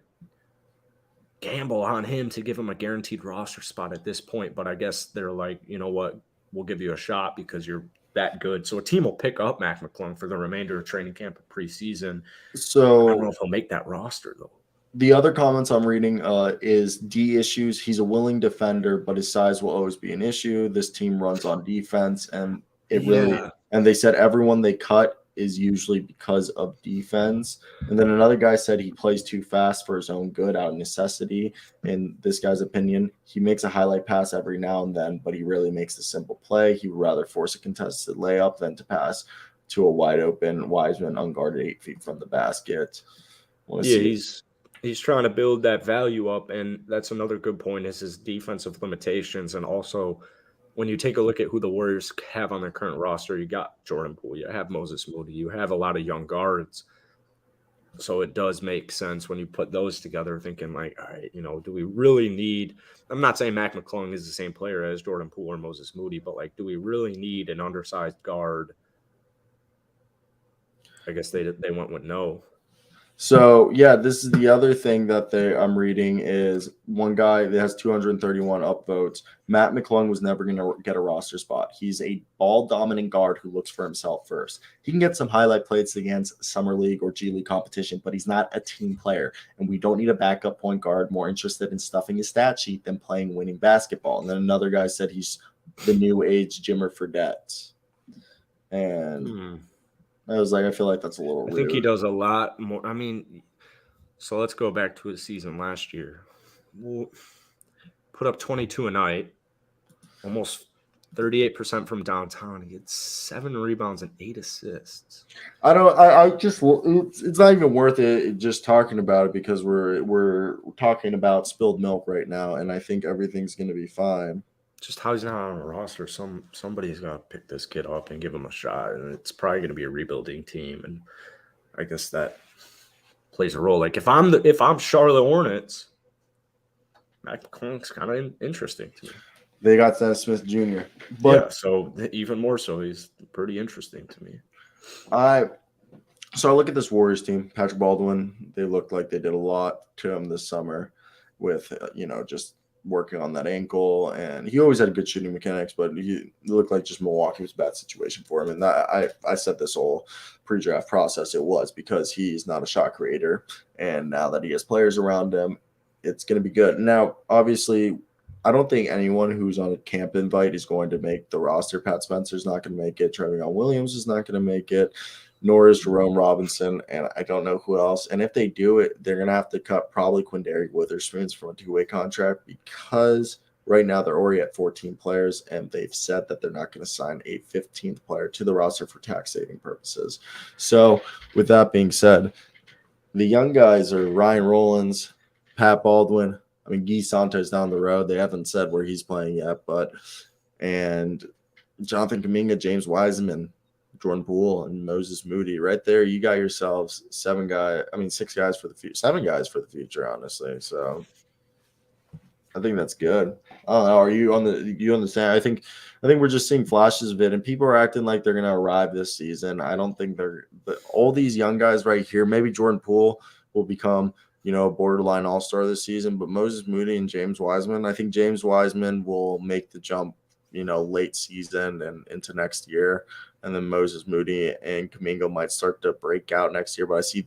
gamble on him to give him a guaranteed roster spot at this point. But I guess they're like, you know what, we'll give you a shot because you're that good. So a team will pick up Mac McClung for the remainder of training camp and preseason. So I don't know if he'll make that roster though. The other comments I'm reading is D issues. He's a willing defender, but his size will always be an issue. This team runs on defense, and and they said everyone they cut is usually because of defense. And then another guy said he plays too fast for his own good out of necessity. In this guy's opinion, he makes a highlight pass every now and then, but he really makes the simple play. He would rather force a contested layup than to pass to a wide open Wiseman unguarded 8 feet from the basket. He's trying to build that value up, and that's another good point is his defensive limitations. And also, when you take a look at who the Warriors have on their current roster, you got Jordan Poole, you have Moses Moody, you have a lot of young guards. So it does make sense when you put those together, thinking like, all right, do we really need – I'm not saying Mac McClung is the same player as Jordan Poole or Moses Moody, but, like, do we really need an undersized guard? I guess they went with no. So yeah, this is the other thing that I'm reading is one guy that has 231 upvotes. Matt McClung was never going to get a roster spot. He's a ball dominant guard who looks for himself first. He can get some highlight plays against summer league or G League competition, but he's not a team player. And we don't need a backup point guard more interested in stuffing his stat sheet than playing winning basketball. And then another guy said he's the new age Jimmer Fredette. And I was like, I feel like that's a little rude. I think he does a lot more. I mean, so let's go back to his season last year. We'll put up 22 a night, almost 38% from downtown. He had 7 rebounds and 8 assists. It's not even worth it just talking about it because we're talking about spilled milk right now, and I think everything's going to be fine. Just how he's not on a roster, somebody's got to pick this kid up and give him a shot, and it's probably going to be a rebuilding team, and I guess that plays a role. Like if I'm Charlotte Hornets, Matt McClung's kind of interesting to me. They got Dennis Smith Jr., but yeah, so even more so, he's pretty interesting to me. So I look at this Warriors team, Patrick Baldwin. They looked like they did a lot to him this summer with just working on that ankle, and he always had good shooting mechanics, but he looked like just Milwaukee was a bad situation for him. And I said this whole pre-draft process, it was because he's not a shot creator, and now that he has players around him, it's going to be good. Now, obviously, I don't think anyone who's on a camp invite is going to make the roster. Pat Spencer's not going to make it. Trevion Williams is not going to make it. Nor is Jerome Robinson, and I don't know who else. And if they do it, they're going to have to cut probably Quindary Witherspoon's from a two-way contract because right now they're already at 14 players, and they've said that they're not going to sign a 15th player to the roster for tax-saving purposes. So with that being said, the young guys are Ryan Rollins, Pat Baldwin. I mean, Guy Santos down the road. They haven't said where he's playing yet, and Jonathan Kuminga, James Wiseman, Jordan Poole, and Moses Moody. Right there, you got yourselves 6 guys for the future. 7 guys for the future, honestly. So I think that's good. I don't know. You understand? I think we're just seeing flashes of it, and people are acting like they're gonna arrive this season. I don't think but all these young guys right here, maybe Jordan Poole will become a borderline all-star this season, but Moses Moody and James Wiseman, I think James Wiseman will make the jump, late season and into next year. And then Moses Moody and Kuminga might start to break out next year. But I see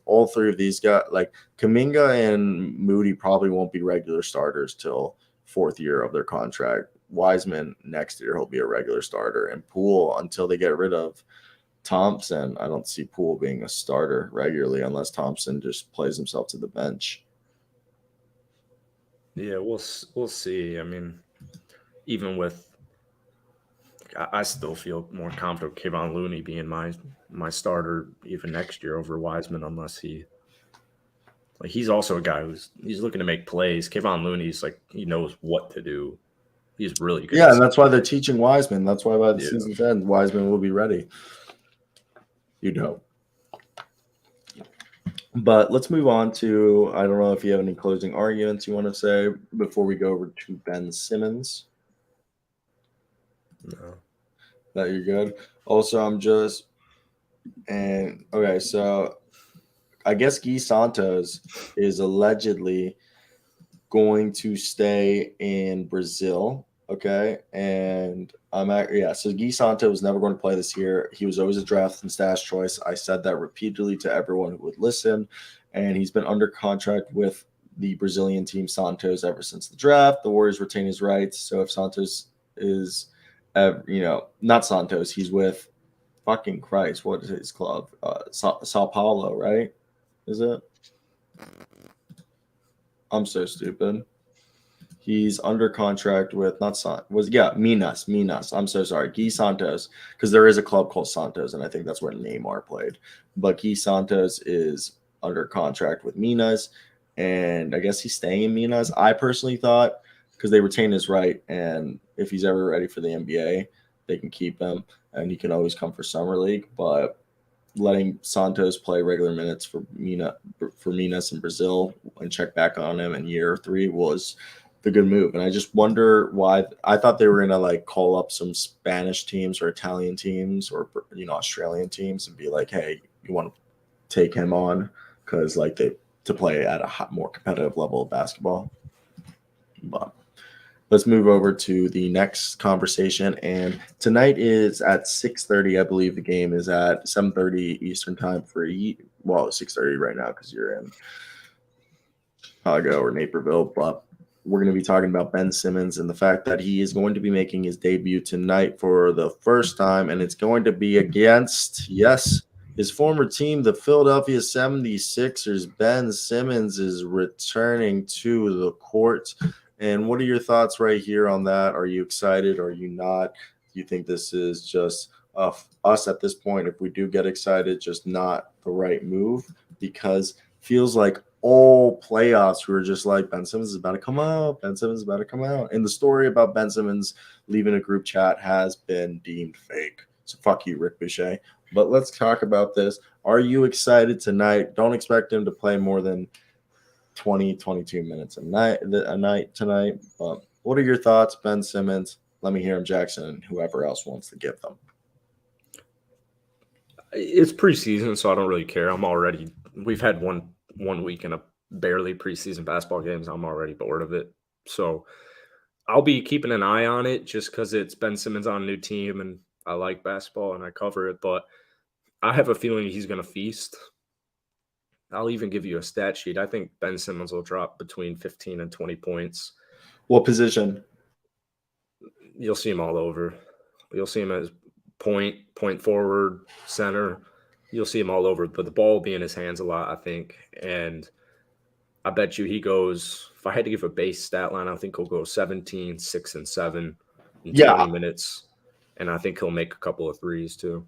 all 3 of these guys, like Kuminga and Moody probably won't be regular starters till 4th year of their contract. Wiseman next year, he'll be a regular starter. And Poole, until they get rid of Thompson, I don't see Poole being a starter regularly unless Thompson just plays himself to the bench. Yeah, we'll see. I mean, even with I still feel more confident with Kevon Looney being my starter even next year over Wiseman, unless he's also a guy he's looking to make plays. Kevon Looney's he knows what to do. He's really good. Yeah, and that's why they're teaching Wiseman. That's why by the season's end, Wiseman will be ready. You'd hope. But let's move on to, I don't know if you have any closing arguments you want to say before we go over to Ben Simmons. No. That you're good. Also, okay, so I guess Guy Santos is allegedly going to stay in Brazil. Okay, and so Guy Santos was never going to play this year. He was always a draft and stash choice. I said that repeatedly to everyone who would listen, and he's been under contract with the Brazilian team Santos ever since the draft. The Warriors retain his rights, so if Santos is not Santos, he's with fucking Christ. What is his club? Sao Paulo, right? Is it? I'm so stupid. He's under contract with Minas. I'm so sorry. Guy Santos, because there is a club called Santos, and I think that's where Neymar played. But Guy Santos is under contract with Minas, and I guess he's staying in Minas. I personally thought, because they retain his right, and if he's ever ready for the NBA, they can keep him, and he can always come for Summer League. But letting Santos play regular minutes for Minas in Brazil and check back on him in year 3 was the good move. And I just wonder why. I thought they were going to call up some Spanish teams or Italian teams or Australian teams and be like, hey, you want to take him on? because like they to play at a more competitive level of basketball. But let's move over to the next conversation. And tonight is at 6:30. I believe the game is at 7:30 Eastern time for well, it's 6:30 right now because you're in Chicago or Naperville. But we're going to be talking about Ben Simmons and the fact that he is going to be making his debut tonight for the first time. And it's going to be against, yes, his former team, the Philadelphia 76ers. Ben Simmons is returning to the court. And what are your thoughts right here on that? Are you excited? Are you not? Do you think this is just us at this point, if we do get excited, just not the right move? Because feels like all playoffs we were just like, Ben Simmons is about to come out. Ben Simmons is about to come out. And the story about Ben Simmons leaving a group chat has been deemed fake. So fuck you, Rick Boucher. But let's talk about this. Are you excited tonight? Don't expect him to play more than 20, 22 minutes a night tonight. But what are your thoughts, Ben Simmons? Let me hear him, Jackson, and whoever else wants to give them. It's preseason, so I don't really care. We've had one week in a barely preseason basketball games. I'm already bored of it. So I'll be keeping an eye on it just because it's Ben Simmons on a new team and I like basketball and I cover it. But I have a feeling he's going to feast. I'll even give you a stat sheet. I think Ben Simmons will drop between 15 and 20 points. What position? You'll see him all over. You'll see him as point forward, center. You'll see him all over, but the ball will be in his hands a lot, I think. And I bet you he goes, if I had to give a base stat line, I think he'll go 17, 6, and 7 in 20 minutes. And I think he'll make a couple of threes too.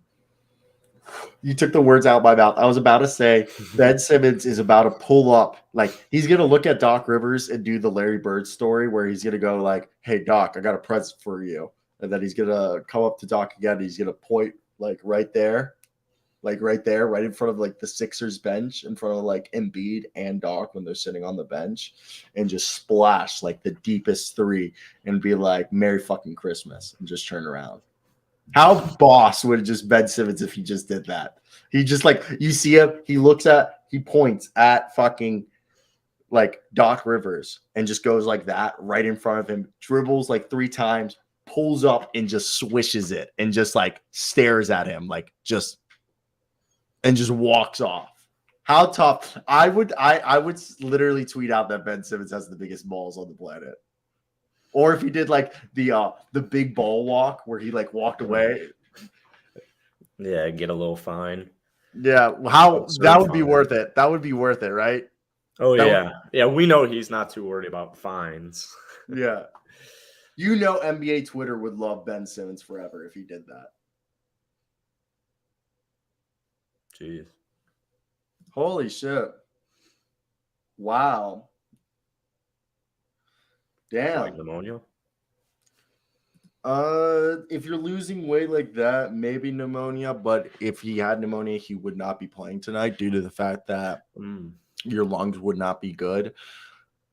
You took the words out of my mouth. I was about to say Ben Simmons is about to pull up. Like, he's going to look at Doc Rivers and do the Larry Bird story where he's going to go like, hey, Doc, I got a present for you. And then he's going to come up to Doc again. He's going to point like right there, right in front of like the Sixers bench, in front of like Embiid and Doc when they're sitting on the bench, and just splash like the deepest three and be like, Merry fucking Christmas, and just turn around. How boss would it just Ben Simmons if he just did that? He just like, you see him, he points at fucking like Doc Rivers and just goes like that right in front of him, dribbles like 3 times, pulls up and just swishes it and just like stares at him like just walks off. How tough. I would literally tweet out that Ben Simmons has the biggest balls on the planet. Or if he did like the big ball walk where he like walked away. Yeah, get a little fine. Yeah, that would be worth it. That would be worth it, right? Oh, yeah. We know he's not too worried about fines. Yeah. You know NBA Twitter would love Ben Simmons forever if he did that. Jeez. Holy shit. Wow. Damn. Like pneumonia? If you're losing weight like that, maybe pneumonia. But if he had pneumonia, he would not be playing tonight due to the fact that your lungs would not be good.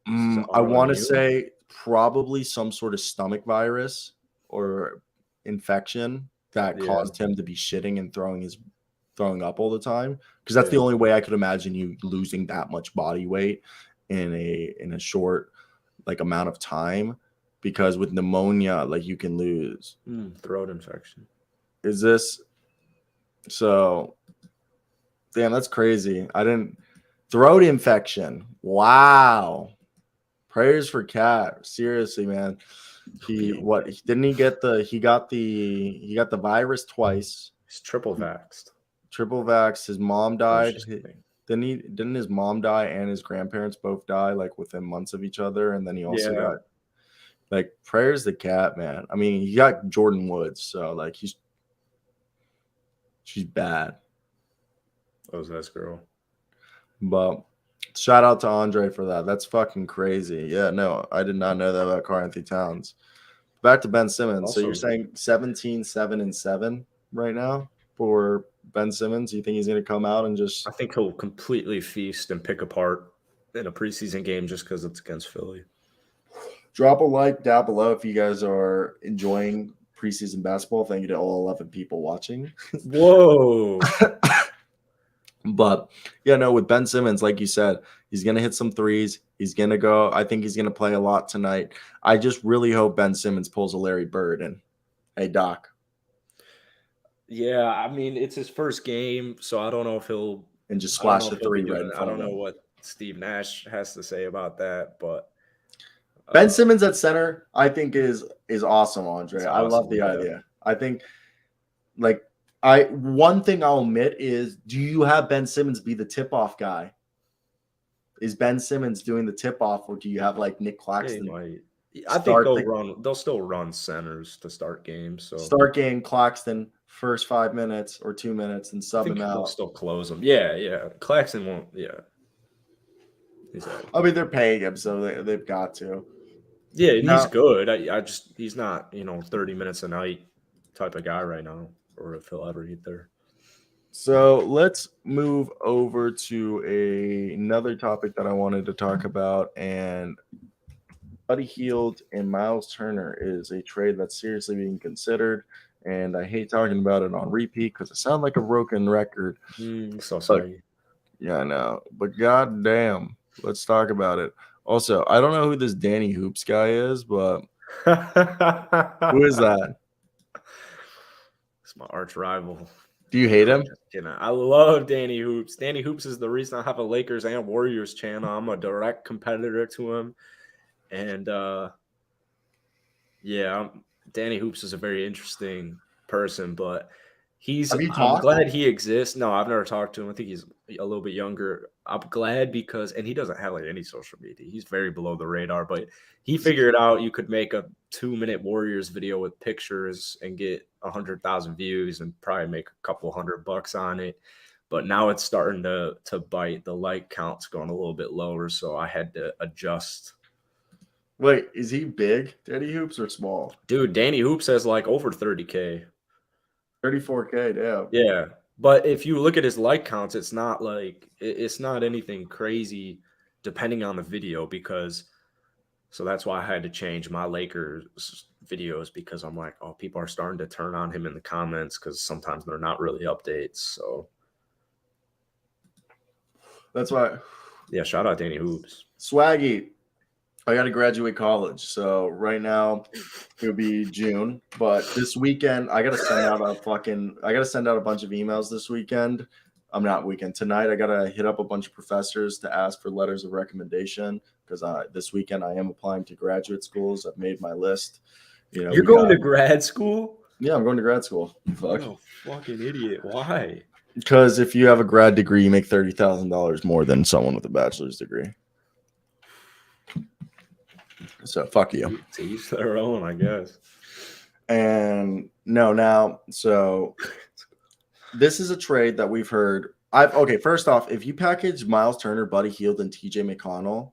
I want to say probably some sort of stomach virus or infection that caused him to be shitting and throwing up all the time. Because that's the only way I could imagine you losing that much body weight in a short like amount of time, because with pneumonia, like you can lose throat infection. Is this so? Damn, that's crazy. Throat infection. Wow. Prayers for Cat. Seriously, man. He got the virus twice. He's triple vaxxed. Triple vaxxed. His mom died. Didn't his mom die and his grandparents both die like within months of each other? And then he also got like prayers to Cat, man. I mean, he got Jordan Woods, so like she's bad. That was this girl. But shout out to Andre for that. That's fucking crazy. Yeah, no, I did not know that about Karl-Anthony Towns. Back to Ben Simmons. Also, so you're saying 17, 7, and 7 right now for Ben Simmons? You think he's going to come out and just... I think he'll completely feast and pick apart in a preseason game just because it's against Philly. Drop a like down below if you guys are enjoying preseason basketball. Thank you to all 11 people watching. Whoa. But yeah, no, with Ben Simmons, like you said, he's going to hit some threes. He's going to go. I think he's going to play a lot tonight. I just really hope Ben Simmons pulls a Larry Bird and, hey, Doc. Yeah, I mean, it's his first game, so I don't know if he'll And just I don't splash know the if he'll be three right doing in it. I front of don't know him. what Steve Nash has to say about that, but Ben Simmons at center, I think is awesome, Andre. it's I love awesome. the Yeah. idea. I think like one thing I'll admit is, do you have Ben Simmons be the tip-off guy? Is Ben Simmons doing the tip-off, or do you have like Nick Yeah, Claxton? he might. I think they'll still run centers to start games. So Start game Claxton first 5 minutes or 2 minutes and I sub think him they'll out. still close them. Yeah. Claxton won't. Yeah. Exactly. I mean, they're paying him, so they've got to. Yeah, and Now- he's good. I just he's not 30 minutes a night type of guy right now, or if he'll ever get there. So let's move over to another topic that I wanted to talk about, and Buddy Hield and Miles Turner is a trade that's seriously being considered, and I hate talking about it on repeat because I sound like a broken record. So sorry. Yeah, I know, but goddamn, let's talk about it. Also, I don't know who this Danny Hoops guy is, but who is that? It's my arch rival. Do you hate him? I love Danny Hoops. Danny Hoops is the reason I have a Lakers and Warriors channel. I'm a direct competitor to him. And Danny Hoops is a very interesting person, but I'm glad he exists. No, I've never talked to him. I think he's a little bit younger. I'm glad because, and he doesn't have like any social media. He's very below the radar, but he figured out you could make a 2-minute Warriors video with pictures and get 100,000 views and probably make a couple $100 on it. But now it's starting to bite. The like count's going a little bit lower, so I had to adjust. Wait, is he big, Danny Hoops, or small? Dude, Danny Hoops has like over 30K. 34K, damn. Yeah. But if you look at his like counts, it's not anything crazy depending on the video so that's why I had to change my Lakers videos because I'm like, oh, people are starting to turn on him in the comments because sometimes they're not really updates. So that's why. Yeah, shout out Danny Hoops. Swaggy. I got to graduate college. So right now it'll be June, but this weekend I got to send out a bunch of emails this weekend. Tonight I got to hit up a bunch of professors to ask for letters of recommendation because this weekend I am applying to graduate schools. I've made my list. You're going to grad school? Yeah, I'm going to grad school. Fuck. Oh, fucking idiot. Why? Because if you have a grad degree, you make $30,000 more than someone with a bachelor's degree. So fuck you. To each their own, I guess. And so this is a trade that we've heard. First off, if you package Miles Turner, Buddy Hield, and TJ McConnell,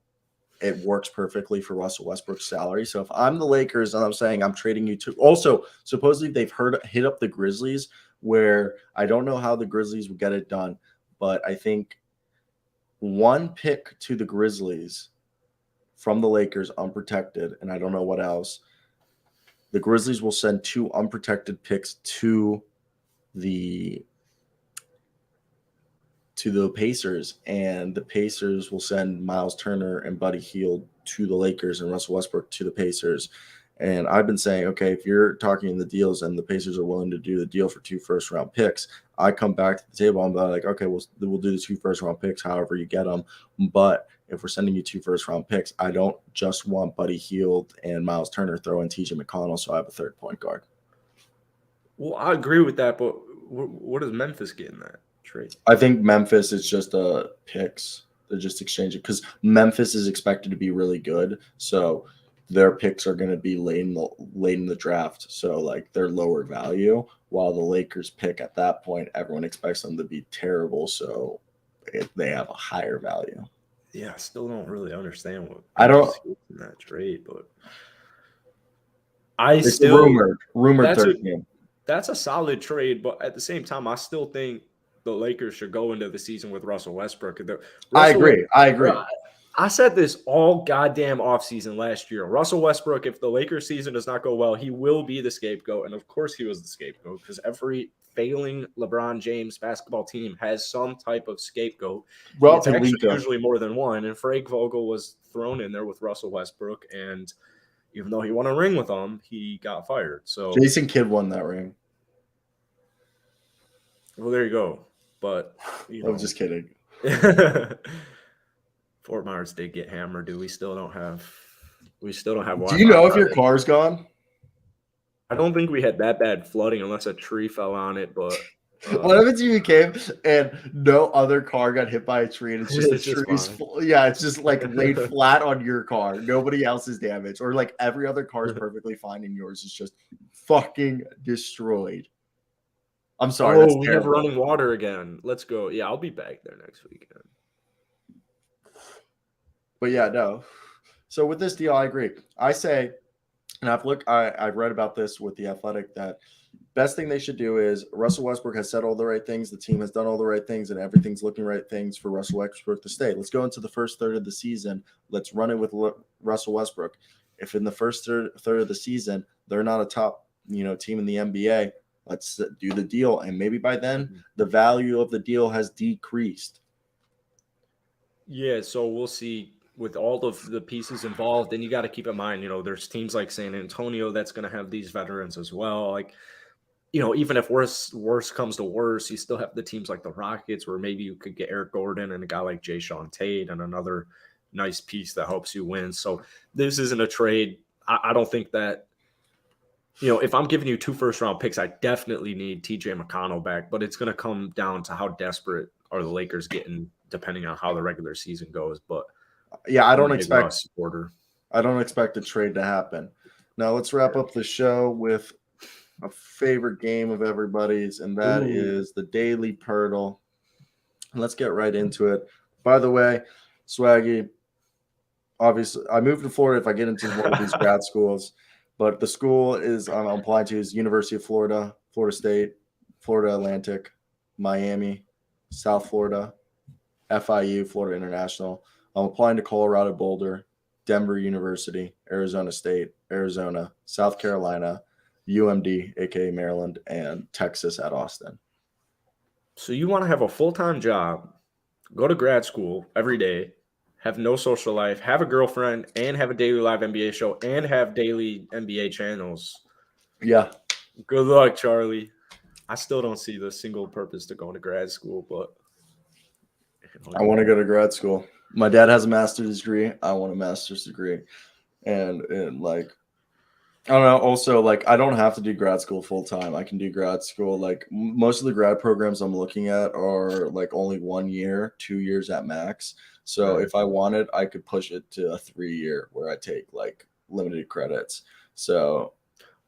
it works perfectly for Russell Westbrook's salary. So if I'm the Lakers and I'm saying I'm trading you to, also supposedly they've hit up the Grizzlies, where I don't know how the Grizzlies would get it done, but I think one pick to the Grizzlies from the Lakers unprotected, and I don't know what else. The Grizzlies will send 2 unprotected picks to the Pacers, and the Pacers will send Miles Turner and Buddy Hield to the Lakers and Russell Westbrook to the Pacers. And I've been saying, okay, if you're talking the deals and the Pacers are willing to do the deal for 2 first-round picks, I come back to the table and be like, okay, we'll do the 2 first-round picks, however you get them. But if we're sending you 2 first-round picks, I don't just want Buddy Hield and Miles Turner, throw in TJ McConnell, so I have a third point guard. Well, I agree with that, but what does Memphis get in that trade? I think Memphis is just picks. They're just exchanging because Memphis is expected to be really good, so their picks are going to be late in the draft, so like they're lower value, while the Lakers pick at that point, everyone expects them to be terrible, so they have a higher value. Yeah, I still don't really understand what in that trade, but it's rumored third game. That's a solid trade, but at the same time, I still think the Lakers should go into the season with Russell Westbrook. I agree. I said this all goddamn offseason last year. Russell Westbrook, if the Lakers season does not go well, he will be the scapegoat. And of course he was the scapegoat because every failing LeBron James basketball team has some type of scapegoat. Well, It's actually Pelinka. usually more than one. And Frank Vogel was thrown in there with Russell Westbrook, and even though he won a ring with them, he got fired. So Jason Kidd won that ring. well, there you go. But I'm just kidding. Fort Myers did get hammered, dude. We still don't have Wi-Fi. Do you know if your car's gone? I don't think we had that bad flooding unless a tree fell on it, but what happens if you came and no other car got hit by a tree and it's just It's the just trees? fine. Yeah, it's just like laid flat on your car. Nobody else is damaged, or like every other car is perfectly fine and yours is just fucking destroyed. I'm sorry. Oh, that's we have terrible. running water again. Let's go. Yeah, I'll be back there next weekend. But yeah, no. So with this deal, I agree. I say, and I've read about this with the Athletic, that best thing they should do is Russell Westbrook has said all the right things. The team has done all the right things, and everything's looking right things for Russell Westbrook to stay. Let's go into the first third of the season. Let's run it with Russell Westbrook. If in the first third of the season they're not a top team in the NBA, let's do the deal, and maybe by then the value of the deal has decreased. Yeah, so we'll see with all of the pieces involved. And you got to keep in mind, there's teams like San Antonio that's going to have these veterans as well. Like, even if worse comes to worse, you still have the teams like the Rockets where maybe you could get Eric Gordon and a guy like Jayshawn Tate and another nice piece that helps you win. So this isn't a trade. I don't think that, if I'm giving you 2 first-round picks, I definitely need TJ McConnell back, but it's going to come down to how desperate are the Lakers getting depending on how the regular season goes. But yeah, I don't expect a trade to happen. Now let's wrap up the show with a favorite game of everybody's, and that is the Daily Purtle. Let's get right into it. By the way, Swaggy, obviously, I moved to Florida if I get into one of these grad schools, but the school I'm applying to is University of Florida, Florida State, Florida Atlantic, Miami, South Florida, FIU, Florida International. I'm applying to Colorado Boulder, Denver University, Arizona State, Arizona, South Carolina, UMD, aka Maryland, and Texas at Austin. So you want to have a full-time job, go to grad school every day, have no social life, have a girlfriend, and have a daily live NBA show, and have daily NBA channels. Yeah. Good luck, Charlie. I still don't see the single purpose to going to grad school, but I want to go to grad school. My dad has a master's degree. I want a master's degree. And like, I don't know. Also, like, I don't have to do grad school full time. I can do grad school. Like, most of the grad programs I'm looking at are like only 1 year, 2 years at max. So if I wanted, I could push it to a 3-year where I take like limited credits. So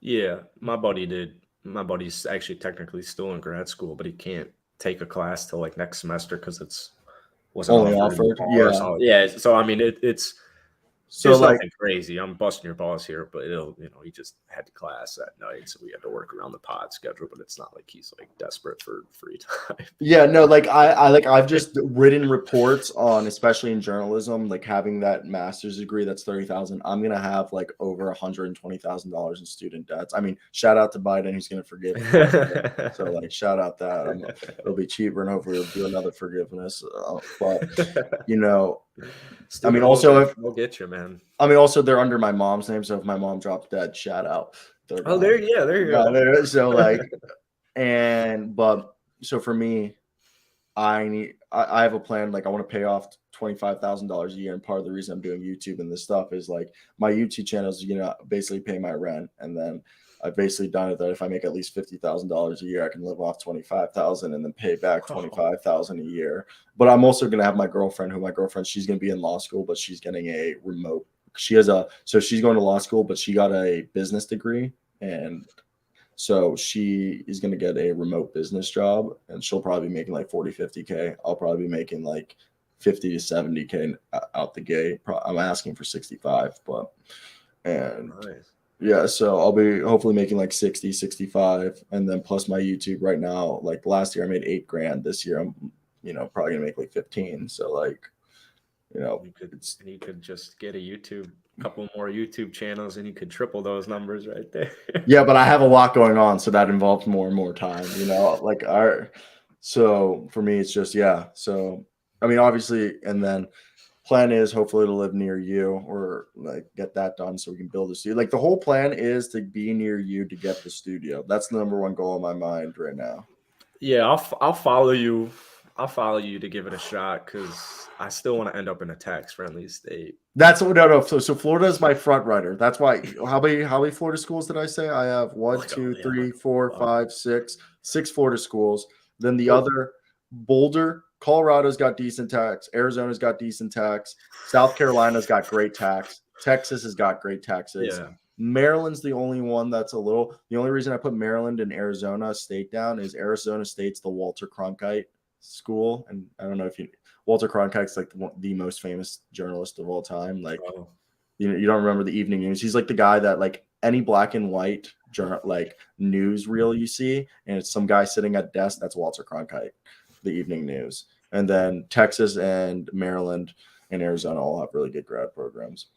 yeah, my buddy's actually technically still in grad school, but he can't take a class till like next semester because wasn't only offered. Yeah. So I mean, it's so like nothing crazy. I'm busting your balls here, but he just had class at night, so we had to work around the pod schedule. But it's not like he's like desperate for free time. Yeah, no, like I've just written reports on, especially in journalism, like having that master's degree that's $30,000. I'm gonna have like over $120,000 in student debts. I mean, shout out to Biden, who's gonna forgive me. So like, shout out that it'll be cheaper, and hopefully we'll do another forgiveness. But I mean, also if we'll get you, man. I mean, also they're under my mom's name, so if my mom drops dead, shout out. There you go. So like, so for me, I have a plan. Like, I want to pay off $25,000 a year, and part of the reason I'm doing YouTube and this stuff is like my YouTube channel is basically pay my rent, and then I've basically done it that if I make at least $50,000 a year, I can live off $25,000 and then pay back $25,000 a year. But I'm also going to have my girlfriend, she's going to be in law school, but she's getting a remote. So she's going to law school, but she got a business degree, and so she is going to get a remote business job, and she'll probably be making like 40, 50K. I'll probably be making like 50 to 70K out the gate. I'm asking for 65, nice. Yeah, so I'll be hopefully making like 60, 65, and then plus my YouTube right now. Like last year I made $8,000. This year I'm, probably gonna make like 15. So like, you could just get a YouTube couple more YouTube channels, and you could triple those numbers right there. Yeah, but I have a lot going on, so that involves more and more time. Like so for me, it's just So I mean, obviously, and then plan is hopefully to live near you or like get that done so we can build a studio. Like the whole plan is to be near you to get the studio. That's the number one goal in my mind right now. Yeah, I'll follow you. I'll follow you to give it a shot because I still want to end up in a tax-friendly state. That's what no. So Florida is my front runner. That's why. How many Florida schools did I say? I have one, two, three, four, five, six Florida schools. Then the other Boulder, Colorado's got decent tax. Arizona's got decent tax. South Carolina's got great tax. Texas has got great taxes. Yeah. Maryland's the only one that's a little. The only reason I put Maryland and Arizona State down is Arizona State's the Walter Cronkite school, and I don't know if Walter Cronkite's like the most famous journalist of all time. Like, you don't remember the evening news? He's like the guy that like any black and white like news reel you see, and it's some guy sitting at a desk. That's Walter Cronkite, the evening news. And then Texas and Maryland and Arizona all have really good grad programs.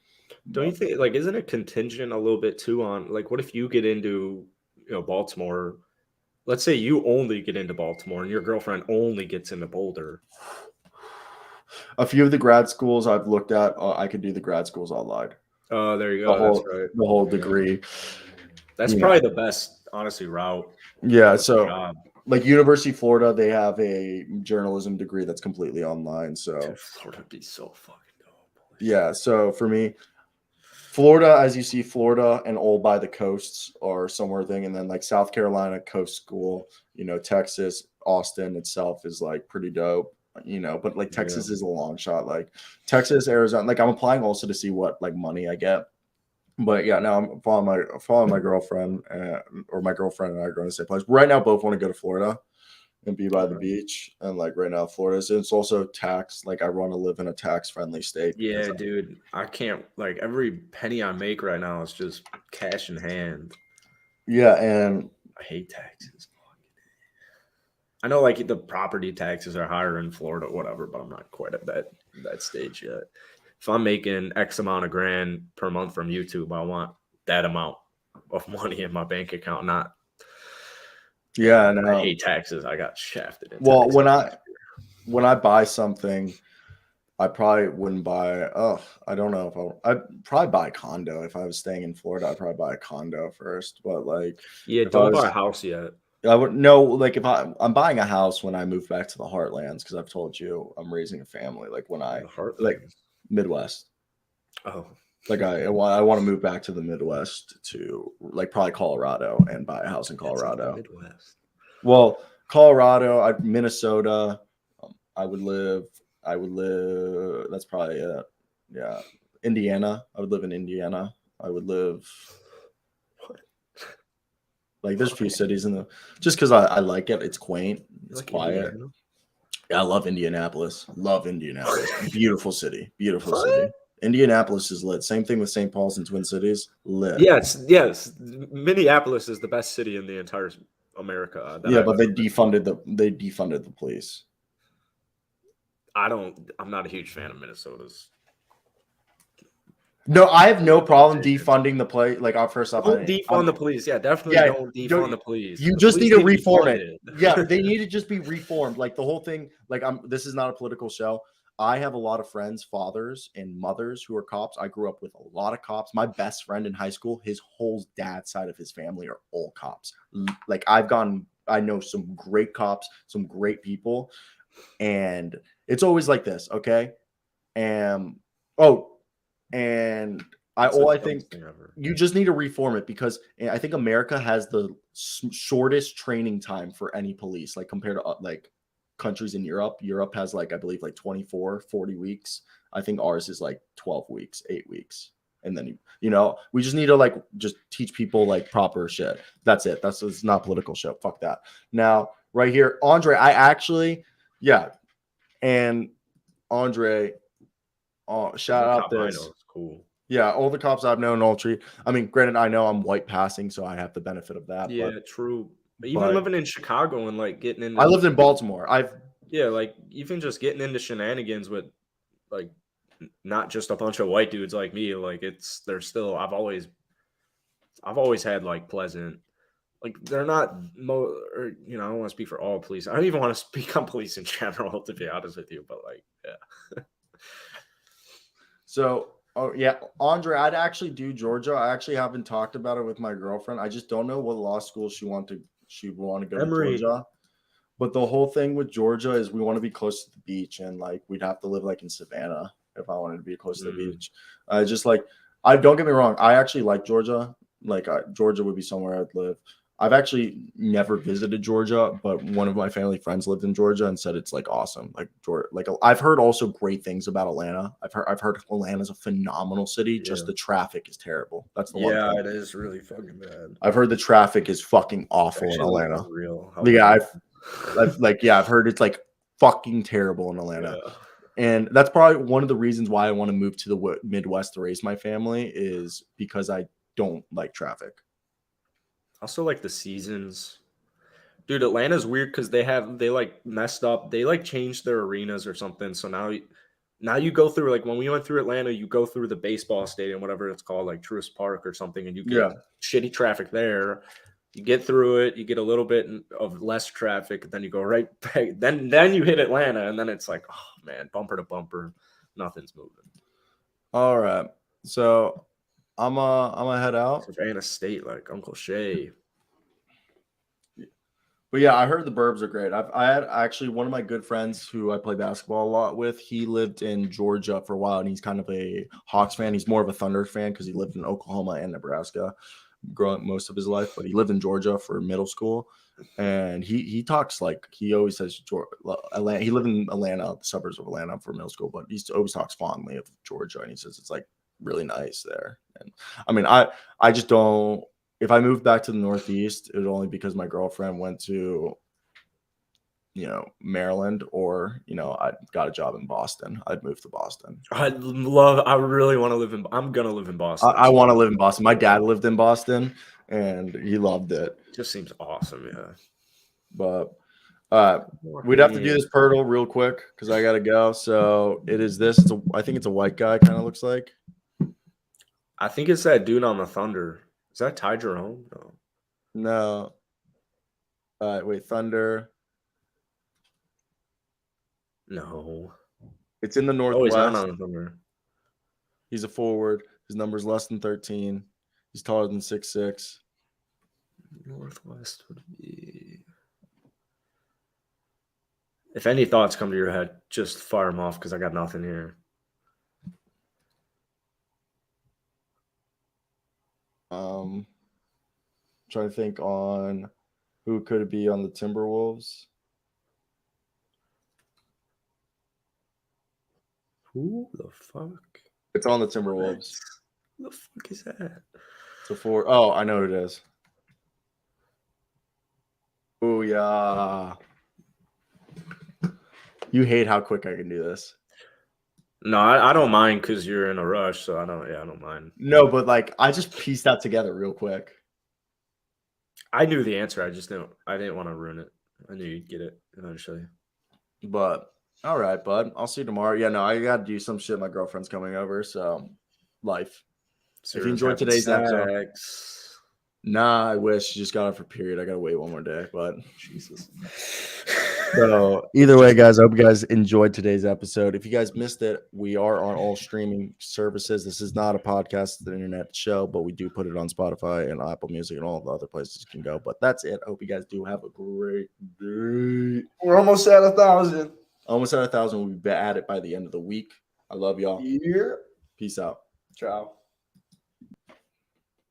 Don't you think, like, isn't it contingent a little bit too on, like, what if you get into, Baltimore? Let's say you only get into Baltimore and your girlfriend only gets into Boulder. A few of the grad schools I've looked at, I could do the grad schools online. Oh, there you go. That's right. The whole degree. That's probably the best, honestly, route. Yeah. So, like University of Florida, they have a journalism degree that's completely online. So, dude, Florida would be so fucking dope. Yeah. So for me, Florida, as you see, Florida and all by the coasts are somewhere thing, and then like South Carolina coast school, Texas, Austin itself is like pretty dope, but like Texas is a long shot. Like Texas, Arizona, like I'm applying also to see what like money I get. But yeah, now I'm following my girlfriend, or my girlfriend and I are going to the same place. Right now, both want to go to Florida and be by the beach. And like right now, Florida, it's also tax. Like I want to live in a tax-friendly state. Yeah, dude, I can't. Like every penny I make right now is just cash in hand. Yeah, and I hate taxes. I know like the property taxes are higher in Florida, whatever, but I'm not quite at that stage yet. If I'm making X amount of grand per month from YouTube, I want that amount of money in my bank account, not. Yeah, no. I hate taxes. I got shafted. Well, when I buy something, I probably wouldn't buy. I don't know if I'd probably buy a condo if I was staying in Florida. I'd probably buy a condo first, but like, don't buy a house yet. I would no, like if I'm buying a house when I move back to the Heartlands, because I've told you I'm raising a family. Like when I like Midwest. Oh, like I want to move back to the Midwest to like probably Colorado and buy a house in Colorado. Midwest. Well, Colorado, Minnesota. I would live. That's probably it. Yeah, Indiana. I would live in Indiana. I would live. Like there's a few cities in the just because I like it. It's quaint. It's like quiet. Indiana? Yeah, I love Indianapolis. Beautiful city. Beautiful city. Indianapolis is lit. Same thing with St. Paul's and Twin Cities. Lit. Yes. Minneapolis is the best city in the entire America. But they defunded the police. I'm not a huge fan of Minnesota's. No, I have no problem defunding the police. Like our first off, don't defund the police. Yeah, definitely don't defund the police. You just need to reform it. Yeah, they need to just be reformed. Like the whole thing. Like this is not a political show. I have a lot of friends, fathers and mothers who are cops. I grew up with a lot of cops. My best friend in high school, his whole dad's side of his family are all cops. Like I know some great cops, some great people, and it's always like this, okay? And I think you just need to reform it because I think America has the shortest training time for any police, like compared to like countries in Europe. Europe has like, I believe like 24, 40 weeks. I think ours is like 12 weeks, 8 weeks. And then, we just need to like, just teach people like proper shit. That's it. It's not political shit. Fuck that. Now right here, Andre, and Andre, shout out this. Cool. Yeah, all the cops I've known all treat. I mean, granted, I know I'm white passing, so I have the benefit of that. Yeah, true. But even living in Chicago and like getting into, I lived in Baltimore. like even just getting into shenanigans with like not just a bunch of white dudes like me. Like there's still I've always had like pleasant. Like they're not or I don't want to speak for all police. I don't even want to speak on police in general, to be honest with you. But like, yeah. So, Andre, I'd actually do Georgia. I actually haven't talked about it with my girlfriend. I just don't know what law school she would want to go Emory. to Georgia. But the whole thing with Georgia is we want to be close to the beach, and like we'd have to live like in Savannah if I wanted to be close to the beach. I don't get me wrong. I actually like Georgia. Like Georgia would be somewhere I'd live. I've actually never visited Georgia, but one of my family friends lived in Georgia and said it's like awesome. Like Georgia, like I've heard also great things about Atlanta. I've heard Atlanta's a phenomenal city. Yeah. Just the traffic is terrible. That's the one Yeah, thing. it is really fucking bad. I've heard the traffic is fucking awful in Atlanta. Real. Yeah, I've heard it's like fucking terrible in Atlanta. Yeah. And that's probably one of the reasons why I want to move to the Midwest to raise my family is because I don't like traffic. Also, like the seasons, dude. Atlanta's weird because they like messed up. They like changed their arenas or something. So now you go through, like when we went through Atlanta, you go through the baseball stadium, whatever it's called, like Truist Park or something, and you get shitty traffic there. You get through it, you get a little bit of less traffic, then you go right back. Then you hit Atlanta, and then it's like, oh man, bumper to bumper, nothing's moving. All right, so I'm gonna head out. Savannah State, like Uncle Shay. But yeah, I heard the Burbs are great. I had actually one of my good friends who I play basketball a lot with. He lived in Georgia for a while, and he's kind of a Hawks fan. He's more of a Thunder fan because he lived in Oklahoma and Nebraska growing most of his life, but he lived in Georgia for middle school. And he talks like he always says Atlanta. He lived in Atlanta, the suburbs of Atlanta for middle school, but he always talks fondly of Georgia, and he says it's like really nice there. And I mean, I just don't. If I moved back to the Northeast, it would only because my girlfriend went to, Maryland, or I got a job in Boston. I'd move to Boston. I really want to live in. I'm gonna live in Boston. I want to live in Boston. My dad lived in Boston, and he loved it. Just seems awesome, yeah. But we'd have to do this Pirtle real quick because I gotta go. So it is this. I think it's a white guy. Kind of looks like. I think it's that dude on the Thunder. Is that Ty Jerome? No. Wait, Thunder. No. It's in the Northwest. He's not on the Thunder. He's a forward. His number's less than 13. He's taller than 6'6". Northwest would be. If any thoughts come to your head, just fire them off because I got nothing here. Trying to think on who could it be on the Timberwolves. Who the fuck? It's on the Timberwolves. Who the fuck is that? It's a four. Oh, I know who it is. Oh yeah. You hate how quick I can do this. No, I don't mind because you're in a rush, so I don't mind. No, but like I just pieced that together real quick. I knew the answer. I didn't want to ruin it. I knew you'd get it eventually. But all right, bud. I'll see you tomorrow. Yeah, no, I got to do some shit. My girlfriend's coming over, so life. So if you enjoyed today's episode, sex. Nah, I wish. She just got off her period. I gotta wait one more day, but Jesus. So either way, guys, I hope you guys enjoyed today's episode. If you guys missed it, we are on all streaming services. This is not a podcast, it's an internet show, but we do put it on Spotify and Apple Music and all the other places you can go. But that's it. I hope you guys do have a great day. We're almost at 1,000. Almost at 1,000. We'll be at it by the end of the week. I love y'all. Yeah. Peace out. Ciao.